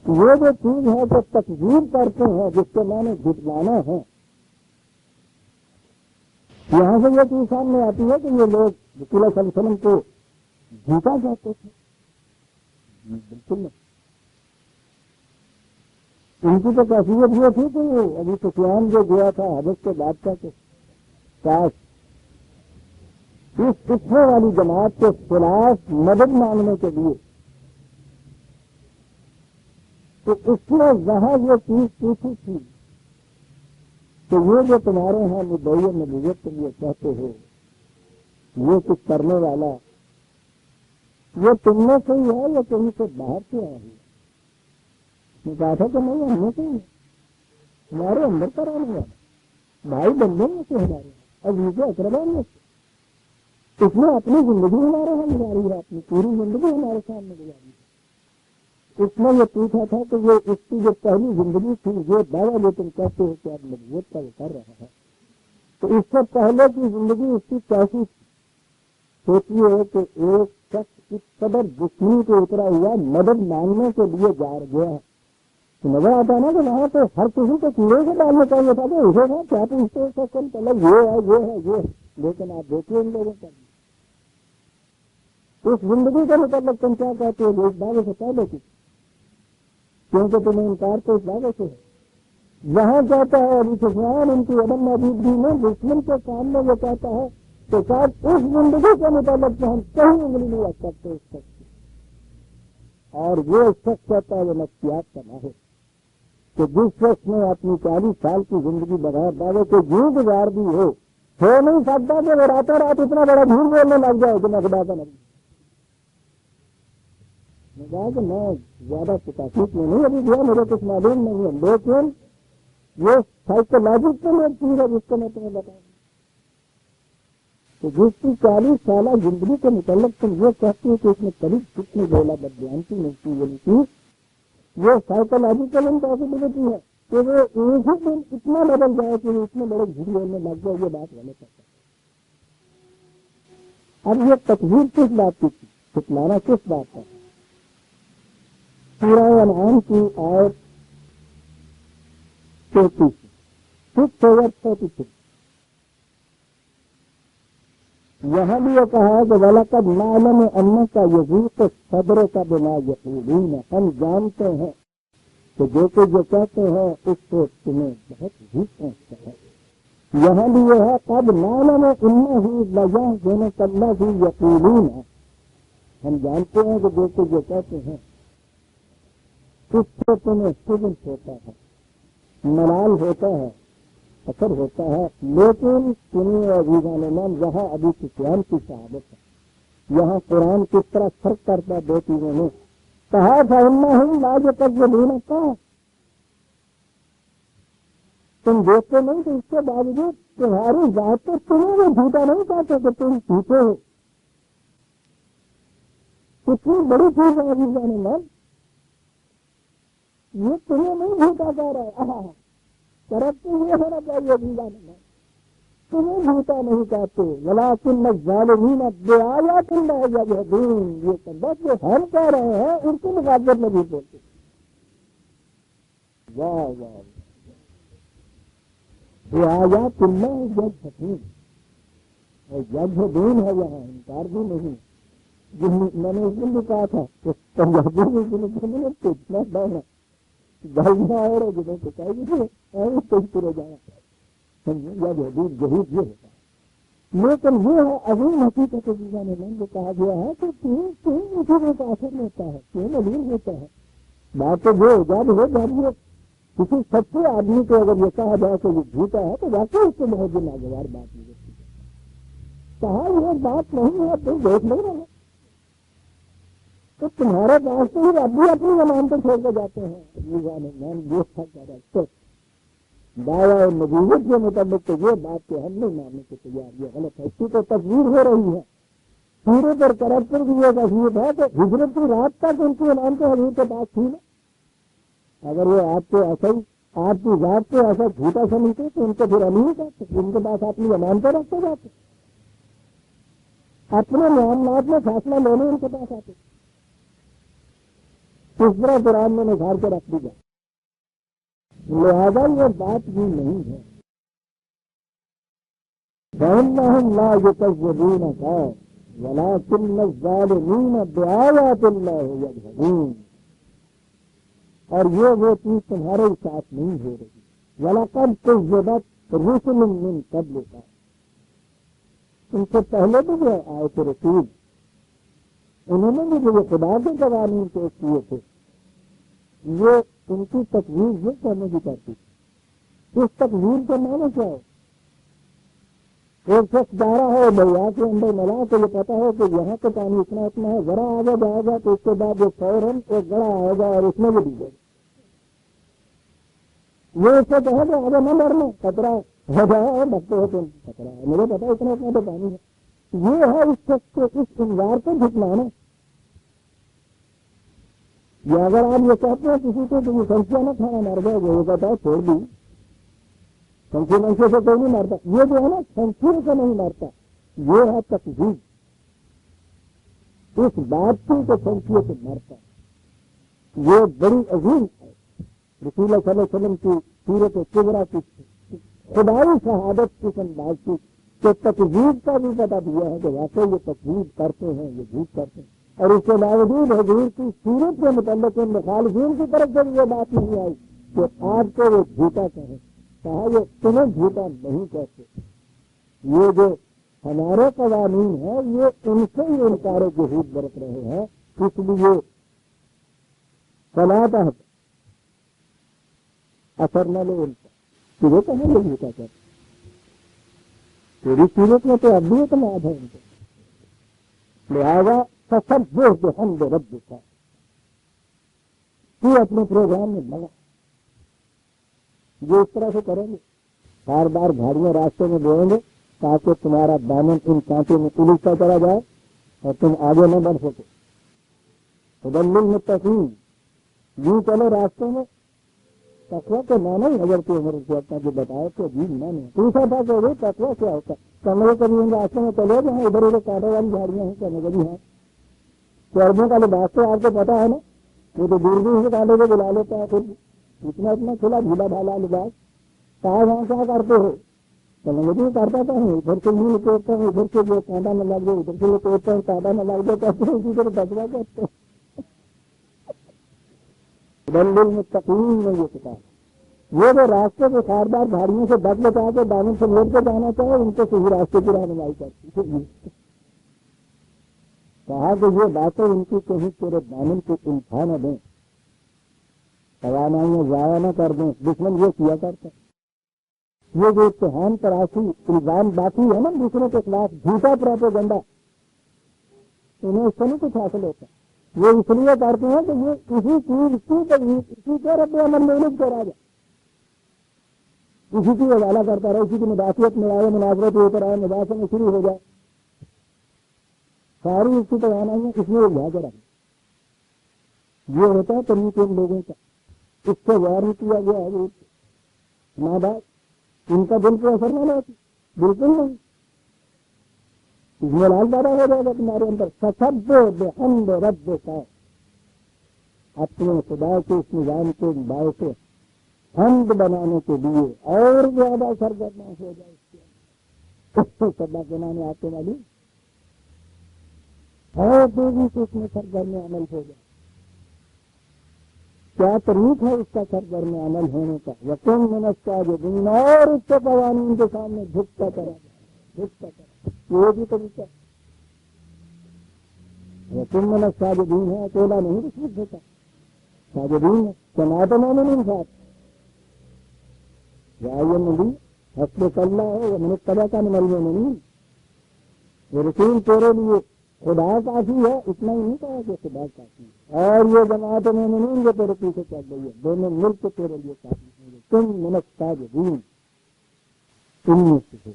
یہ جو چیز ہے جو تکذیب کرتے ہیں، جس کے معنی جھٹلانا ہے، یہاں سے یہ چیز سامنے آتی ہے کہ یہ لوگ رسول اللہ صلی اللہ علیہ وسلم کو جھوٹا کہتے تھے، بالکل نہیں۔ ان کی تو کیفیت یہ تھی کہ ابھی سفیان جو گیا تھا حبش کے بادشاہ کے پاس اس پچھڑے والی جماعت کے خلاف مدد مانگنے کے لیے، تو اس نے وہاں یہ چیز پوچھی تھی کہ یہ جو تمہارے ہاں مدعی نبوت کے لیے کہتے ہو، یہ کچھ کرنے والا یہ تم میں سے ہی ہے یا تم سے باہر سے آیا ہے؟ میں کہا تھا کہ نہیں، ہم میں سے ہی ہمارے اندر کا رہنے والا بھائی بندے میں سے ہمارے عزیز اقربا میں سے، اس نے اپنی زندگی ہمارے یہاں گزاری ہے، اپنی پوری زندگی ہمارے سامنے گزاری ہے۔ اس نے یہ پوچھا تھا کہ یہ اس کی جو پہلی زندگی تھی، یہ دعویٰ جو تم کہتے ہو کہ اب نبوت کا وہ کر رہا ہے، تو اس سے پہلے کی زندگی اس کی کیسی تھی؟ سوچیے کہ ایک شخص اس قدر جسمی پہ اترا ہوا مدد مانگنے کے لیے جا گیا ہے، تو نظر آتا نا کہ وہاں تو ہر کسی کو کیڑے سے ڈالنا چاہیے تھا کہ اسے نا کیا پوچھتے اس کا پہلے یہ ہے یہ ہے یہ ہے، لیکن آپ دیکھیے ان لوگوں کا اس زندگی کے متعلق تم کیا کہتے ہو؟ اس دعوے سے پہلے کی، کیونکہ تمہیں انکار تو اس دعوے سے ہے۔ وہاں کہتا ہے ابو سفیان ان کی عدم موجودگی میں دشمن کے سامنے وہ کہتا ہے کہ شاید اس زندگی کے متعلق تو ہم کہیں انگلی نہیں رکھ سکتے اس شخص کی، اور وہ شخص کہتا ہے وہ نفسیات کا نہ ہو کہ جس شخص نے اپنی 40 سال کی زندگی بغیر دعوے کو یوں گزار دی ہو نہیں سکتا کہ وہ راتوں رات اتنا بڑا جھوٹ بولنے لگ جائے کہ میں خدا کا نبی۔ میں کہا کہ میں زیادہ تحقیق میں نہیں ابھی گیا، مجھے کچھ معلوم نہیں ہے، لیکن یہ سائیکولوجیکل ایک چیز ہے جس کو میں تمہیں بتاؤں کہ جس کی 40 سالہ زندگی کے متعلق تم یہ کہتے ہو کہ اس نے کبھی کچھ نہیں بولا، بدیانتی نہیں کی، یہ نہیں کی، یہ سائیکولوجیکل امپاسبلٹی ہے کہ وہ ایک ہی دن اتنا بدل جائے کہ وہ اتنے بڑے جھوٹ بولنے لگ جائے، یہ بات غلط ہے۔ اب یہ تکذیب کس بات کی تھی؟ ٹھکرانا کس بات کا؟ سورہ انعام کی آیت 33 6 یہاں بھی یہ کہا ہے کہ وَلَقَدْ نَعْلَمُ أَنَّكَ يَضِيقُ صَدْرُكَ بِمَا يَقُولُونَ، ہم جانتے ہیں کہ جو کہ جو کہتے ہیں اس سے تمہیں بہت ہی پہنچتا ہے۔ یہاں بھی یہ ہے قَدْ نَعْلَمُ إِنَّهُ لَيَحْزُنُكَ الَّذِي يَقُولُونَ، ہم جانتے ہیں کہ جو کہ جو کہتے ہیں اس سے تمہیں حزن ہوتا ہے، ملال ہوتا ہے، اثر ہوتا ہے، لیکن سنیے عزیزان ایمان، یہاں ابو سفیان کی شہادت ہے، یہاں قرآن کس طرح فرق کرتا ہے دو چیزوں میں۔ کہا فَإِنَّهُمْ لَا يُكَذِّبُونَكَ، تم دیکھتے نہیں کہ اس کے باوجود تمہاری ذات تو تمہیں وہ جھوٹا نہیں کہتے کہ تم جھوٹے ہو۔ کتنی بڑی چیز ہے عزیزان ایمان، یہ تمہیں نہیں جھوٹا کہہ رہا ہے، ترقی یہ ہونا چاہیے عزیزان ایمان، تمہیں جھوٹا نہیں کہتے، وَلَٰكِنَّ الظَّالِمِينَ بِآيَاتِ اللَّهِ يَجْحَدُونَ، یہ سب جو ہم کہہ رہے ہیں ان کے مقابلے میں بھی بولتے ہیں۔ واہ واہ، بِآيَاتِ اللَّهِ يَجْحَدُونَ، اور يَجْحَدُونَ ہے یہاں، انکار بھی نہیں۔ میں نے اس دن بھی کہا تھا کہ پنجابی میں پوچھنا ڈاؤنا گلنا اور جنہیں تو کہہ گی اور کوئی پورے جانا سمجھے یا جدید یہ ہوتا ہے. لیکن یہ ہے عظیم حقیقت جیسا نے جو کہا گیا ہے کہ تین مجھے کا اثر ہوتا ہے، تین علیم ہوتا ہے. بات تو جو جب ہو جب یہ کسی سچے آدمی کو اگر یہ کہا جائے کہ یہ جھوٹا ہے تو واقعی اس کو بہت ہی ناگوار بات ملے. کہا یہ بات نہیں ہے تم دیکھ نہیں رہے تو تمہارے پاس تو ہی اب بھی اپنی زبان پہ چھوڑ کے جاتے ہیں. میں دیکھ سکتا رہتا دعوی نبوت کے متعلق تو یہ بات کہ ہم نہیں ماننے کے تیار، یہ غلط ہے. اسی کو تصویر ہو رہی ہے پورے پر کریکٹر کی یہ تصویر ہے کہ ہجرت کی رات تک ان کی زبان کے حضور کے پاس تھی نا. اگر وہ آپ کو ایسا ہی آپ کی ذات کو ایسا جھوٹا سمجھتے تو ان کو پھر امیر کرتے، ان کے پاس اپنی زبان پہ رکھتے جاتے، اپنے معاملات میں فیصلہ لینے ان کے پاس آتے. اس طرح قرآن میں نکھار کے رکھ دیا. لہذا یہ بات بھی نہیں ہے. فَإِنَّهُمْ لَا يُكَذِّبُونَكَ وَلَٰكِنَّ الظَّالِمِينَ بِآيَاتِ اللَّهِ يَجْحَدُونَ. اور یہ وہ چیز تمہارے ساتھ نہیں ہو رہی. وَلَقَدْ كُذِّبَتْ رُسُلٌ مِّن قَبْلِكَ. ان سے پہلے بھی جو آئے تھے رسول، انہوں نے بھی جو خدا کے قوانین پیش کیے تھے یہ ان کی تکویر یہ کرنے کی کرتی. اس تکویر کا معنی کیا ہے؟ ایک شخص جا رہا ہے دریا کے اندر ملا تو یہ پتا ہے کہ یہاں تو پانی اتنا ہے، ذرا آگے جائے گا تو اس کے بعد ایک فوراً ایک گڑا آئے گا اور اس میں بھی ڈوبے گا. یہ اس سے کہے کہ آگے نہ ڈرنا، خطرہ ہو جائے اور ڈھکتے ہو تو خطرہ ہے، مجھے پتا اتنا تو پانی ہے. یہ ہے اس شخص کو اس انوار کو جھٹلانا. یا اگر آپ یہ کہتے ہیں کسی کو کہ یہ سنکھیا نہ کھانا مر گئے وہ کہتا ہے چھوڑ دی، سنکھی منشے سے کوئی نہیں مرتا. یہ جو ہے نا سنکھی سے نہیں مرتا، یہ ہے تکذیب. اس بات کی کہ سنکھی سے مرتا یہ بڑی عظیم ہے. رسول اللہ صلی اللہ علیہ وسلم کی سیرت کبریٰ کی خدائی شہادت کی انداز کی کہ تکذیب کا بھی پتہ دیا ہے کہ واقعی یہ تکذیب کرتے ہیں، یہ جھوٹ کرتے ہیں. اور اس کے باوجود حضور کی سیرت کے متعلق ان مخالفین کی طرف سے یہ بات نہیں آئی کہ آپ کو وہ جھوٹا کہیں. کہا یہ تمہیں جھوٹا نہیں کہتے. یہ جو ہمارے قوانین ہیں یہ ان سے ہی انکار جہود برت رہے ہیں، اس لیے صلاح اثر نہ لے ان کا کہ وہ کہیں یہ جھوٹا کہتے. تیری سیرت میں تو اب بھی اعتماد ہے ان کو. لہٰذا تصبح بحمد ربک تو اپنے پروگرام میں لگا. جو اس طرح سے کریں گے بار بار گاڑیاں راستے میں دیں گے تاکہ تمہارا دامن ان کانٹوں میں الجھتا چلا جائے اور تم آگے نہ بڑھ سکو. ہدی للمتقین یوں چلو راستے میں. تقویٰ کے معنی حضرت عمر رضی اللہ جو بتایا کہ عجیب معنی ہے. پوچھا تھا کہ وہ تقویٰ کیا ہوتا ہے؟ کمرے کبھی ان راستے میں چلے جہاں ادھر ادھر کانٹے والی جھاڑیاں ہیں کہنے لگی ہیں. چربوں کا لباس تو آپ کو پتا ہے نا، وہ تو دور دور سے کانٹے کو بلا لیتا ہے. پھر اتنا کھلا جھولا ڈھالا لباس کہا وہاں کیا کرتے ہو؟ کہنے لگی کرتا تھا ہوں ادھر سے یوں لپیٹتا ہوں، ادھر سے جو کانٹا نہ لگ جائے، ادھر سے لپیٹتا ہوں کانٹا نہ لگ جائے، کہتے ہیں اسی طرح تقویٰ کرتے ہیں. للمتقین میں یہ کتاب وہ جو راستے کے خاردار بھاڑیوں سے بچ بچا کے دامن سے موڑ کے جانا چاہے ان کو صحیح راستے کی رہنمائی کرتی. کہا کہ یہ باتیں ان کی کہیں تیرے دامن کو الجھا نہ دیں، توانائیاں ضائع نہ کر دیں. دشمن یہ کیا کرتا ہے. یہ جو اتہام تراشی الزام باقی ہے نا دوسروں کے خلاف جھوٹا پروپیگنڈا، انہیں اس سے نہیں کچھ حاصل ہوتا. وہ اس لیے کرتے ہیں کہ یہ اسی چیز اسی کے رد عمل میں الجھ کر آ جائے، اسی کی حوالہ کرتا رہے، اسی کی مدافعت میں آئے، مناظرت ہو کر آئے، مباحثے میں شروع ہو جائے. ساری اس کی توانائیاں اس میں الجھا کر آئے. یہ ہوتا ہے طریق ان لوگوں کا. اس سے غور کیا گیا ہے ماں باپ ان کا دل کو اثر نہ لاتی، بالکل نہیں. اس میں لال پیدا ہو جائے گا تمہارے اندر. فسبح بحمد ربک، اپنے خدا کے اس نظام کو باعث حمد بنانے کے لیے اور زیادہ سرگرم ہو جائے. اس کے سدا کے نام آتے والی اور تیزی سے اس میں سرگرم عمل ہو جائے. کیا طریق ہے اس کا سرگر میں عمل ہونے کا؟ یقین منستا جو دن اور اس کے قوانین کے سامنے جھکتا کرا یہ بھی طریقہ یقین منستا جو دن ہے، اکیلا نہیں رسوخ ہوتا، ساجدین ہے جماعت مومنین ساتھ یہ نبی حسب اللہ ہے، وہ من اتبع کا من المؤمنین، وہ رسول تیرے لیے خدا کافی ہے، اتنا ہی نہیں کہا کہ خدا کافی ہے، اور یہ جماعت مومنین جو تیرے پیچھے چل رہی ہے، دونوں مل کے تیرے لیے کافی ہے، تم من الساجدین، تم میں سے ہو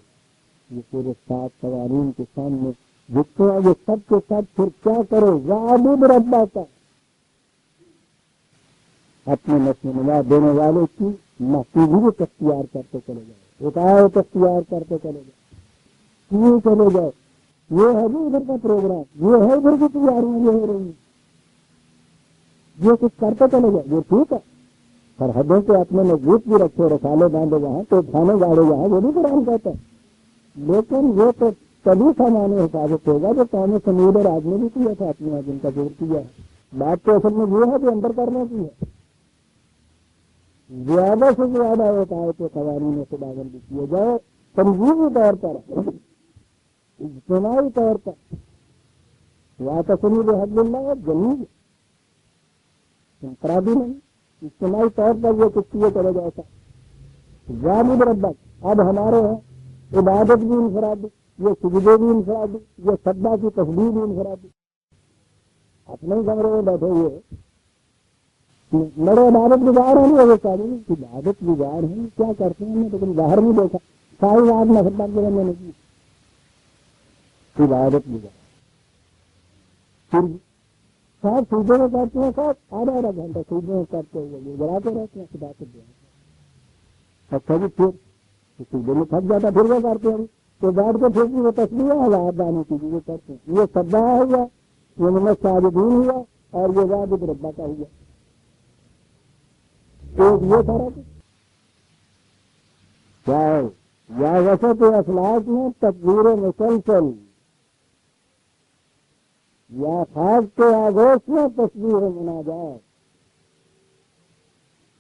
یہ پورے 7 قوانین کے سامنے جتنے ہیں، یہ سب کے سب پھر کیا کرو؟ وعبد ربک، اپنے نسل نما دینے والے کی محفوظیت اختیار کرتے چلے جائے، اطاعت اختیار کرتے چلے جائے، کیوں چلے جائے؟ یہ ہے بھی ادھر کا پروگرام، یہ ہے ادھر کی تیاریاں جو ہو رہی ہیں، یہ کچھ کرتے چلے جائے، یہ ٹھیک ہے، سرحدوں سے اپنے مضبوط بھی رکھے، رسالے باندھے جہاں تو کھانے گاڑے جہاں، وہ بھی قرآن کہتا ہے، لیکن یہ تو تبھی سامان حفاظت ہوگا جو قوم سمود اور آج نے بھی کیا تھا اپنے جن کا ذکر کیا ہے۔ بات تو اصل میں یہ ہے کہ اندر کرنے کی ہے، زیادہ سے زیادہ اطاعت کے قوانین سے پابندی کیے جائے، تنظیمی طور پر، اجتماعی طور پر، واعتصموا بحبل اللہ جمیعا، انفرادی نہیں، اجتماعی طور پر یہ کچھ کیے چلے جائے گا۔ وعبد ربک، اب ہمارے ہیں عبادت بھی انفرادی، یہ سجدے بھی انفرادی، یہ سجدہ کی تسبیح بھی انفرادی، اپنے ہی کمرے میں بیٹھے ہوئے بڑے عبادت گزار ہیں، وہ چاہیے عبادت گزار ہیں، کیا کرتے ہیں ہم نے لیکن باہر نہیں دیکھا، ساری رات نفرت کے بندے نہیں کی عبادت گزار، پھر سب سوچے میں کرتے ہیں، سب آدھا گھنٹہ سوچے میں کرتے ہوئے یہ بڑھاتے رہتے ہیں خدا کو دیا، اچھا جی پھر سوچے میں تھک جاتا، پھر وہ کرتے ہیں تو بیٹھ کے پھر وہ تصویر ہے دانے کی وہ کرتے ہیں، یہ سبا ہوا، یہ من الساجدین ہوا، اور یہ وعبد ربک کا ہوا، ایک یہ سارا کیا ہے یا وسط اخلاق میں تکبیر مسلسل، یا خاص کے آگوش میں تصویر مناجات،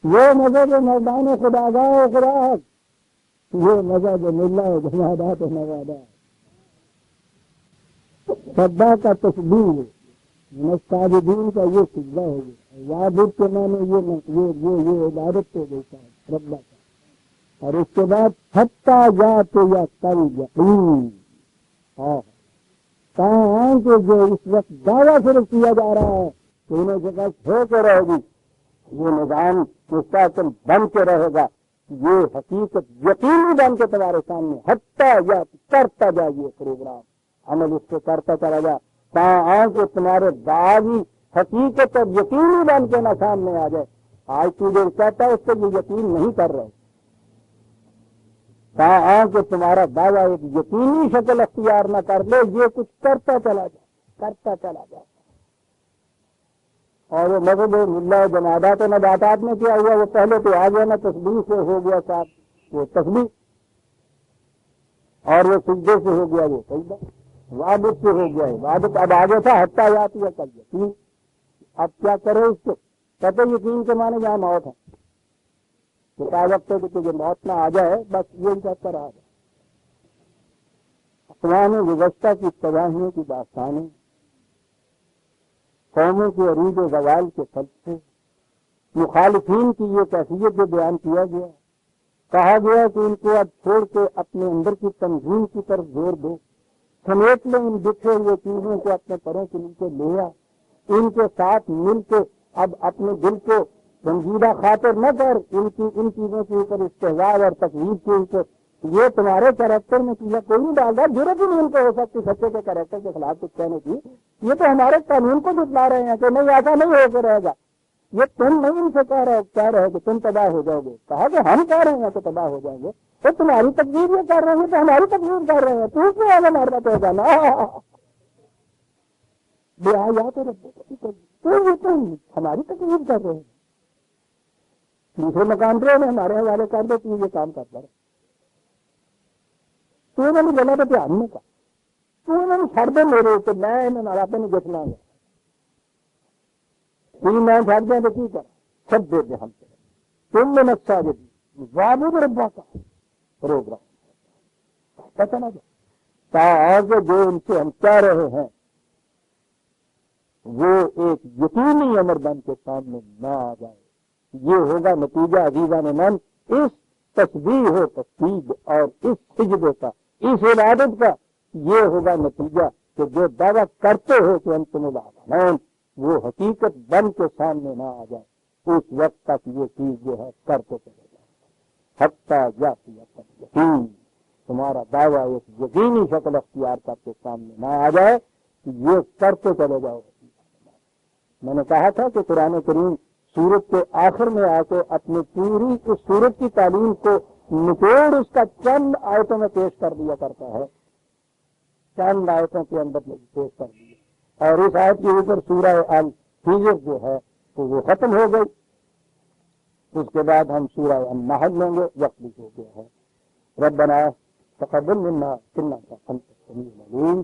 یہ مذہب مردان خداگاہ و خراہت، یہ مذہب ملا و جمادات و نوادات، سجدہ کا تسبیح، مستعجدین کا یہ سجدہ ہو گیا، وعبد کے معنی یہ عبادت ہو گئی رب کا، اور اس کے بعد حتی جات یا کل یقین، کہاں کہ جو اس وقت دعویٰ صرف کیا جا رہا ہے کہ انہیں جگہ ہو کے رہے گی، یہ نظام مستقل بن کے رہے گا، یہ حقیقت یقینی بن کے تمہارے سامنے حتی یا کرتا جائیے پروگرام عمل اس کو کرتا چلا جا، کہاں کہ تمہارے دعوی حقیقت اور یقینی بن کے نہ سامنے آ جائے۔ آج تو جو کہتا ہے اس کو یہ یقین نہیں کر رہے، کہاں کہ تمہارا دعویٰ ایک یقینی شکل اختیار نہ کر لے، یہ کچھ کرتا چلا جائے، اور وہ مذہب ملا جمادات و نباتات میں کیا ہوا، وہ پہلے تو آ گیا نا تسبیح سے ہو گیا ساتھ وہ تسبیح، اور وہ سجدے سے ہو گیا وہ سجدہ، وعبد سے ہو گیا ہے وعبد، اب آگے تھا حتی یات یا کل یقین، اب کیا کرے اس کو؟ کہتے یقین کے معنی جہاں موت ہے، وقت ہے کہ تجھے موت نہ آ جائے، بس یہ کہتا رہا جائے۔ اقوام گزشتہ کی تباہیوں کی داستانیں، قوموں کے عروج و زوال کے فلسفے، مخالفین کی یہ کیفیت جو بیان کیا گیا، کہا گیا کہ ان کو اب چھوڑ کے اپنے اندر کی تنظیم کی طرف زور دو، سمیٹ لیں ان بکھرے ہوئے چیزوں کو اپنے پروں کے نیچے لے آ، ان کے ساتھ مل کے اب اپنے دل کو سنجیدہ خاطر نہ کر، ان چیزوں کے اوپر استحزاء اور تکلیف کے اوپر، یہ تمہارے کریکٹر میں چیزیں کوئی نہیں ڈال رہا، ضرورت ہی نہیں ان کو ہو سکتی سچے کے کریکٹر کے خلاف کچھ کہنے کی، یہ تو ہمارے قانون کو جتلا رہے ہیں کہ نہیں ایسا نہیں ہو کے رہے گا، یہ تم نہیں ان سے کہہ رہے ہو کہ تم تباہ ہو جاؤ گے، کہا کہ ہم کہہ رہے ہیں کہ تباہ ہو جائیں گے، تو تمہاری تقدیر یہ کر رہے ہیں تو ہماری تقدیر کر رہے ہیں، تو اس میں آگے مارنا تو ہوگا نا، بے حیات تو ہماری تقدیر کر رہے ہیں، دوسرے مقام پہ ہمارے حوالے کر دو تو یہ کام کرتا رہے، تو انہوں نے غلط دھیان نہیں کہا، تو انہوں نے چھڑ دے میرے اوپر، میں انہوں نے آپ نے دیکھنا ہے، میں چھڑ دیں تو کی کرا، سب بحمد تم میں نقصہ وابد ربا کا پروگرام پتہ نہ آگے جو ان سے ہم کہہ رہے ہیں وہ ایک یقینی امر بن کے سامنے نہ آ جائے. یہ ہوگا نتیجہ عزیزان من اس تسبیح و تسبیح اور اس سجدے کا، اس عبادت کا. یہ ہوگا نتیجہ کہ جو دعویٰ کرتے ہو کہ انتم العالمون وہ حقیقت بن کے سامنے نہ آ جائے. اس وقت تک یہ چیز جو ہے کرتے چلے جائے حتیٰ جاتی یقین. تمہارا دعویٰ ایک یقینی شکل اختیار کر کے سامنے نہ آ جائے کہ یہ کرتے چلے جاؤ. میں نے کہا تھا کہ قرآن کریم سورت کے آخر میں آ کے اپنی پوری اس سورت کی تعلیم کو نچوڑ اس کا چند آیتوں میں پیش کر دیا کرتا ہے. چند آیتوں کے اندر پیش کر دیا اور اس آیت کے اوپر سورہ الحجر جو ہے تو وہ ختم ہو گئی. اس کے بعد ہم سورہ النحل لیں گے. وقت بھی ہو گیا ہے. ربنا تقبل منا انک انت السمیع العلیم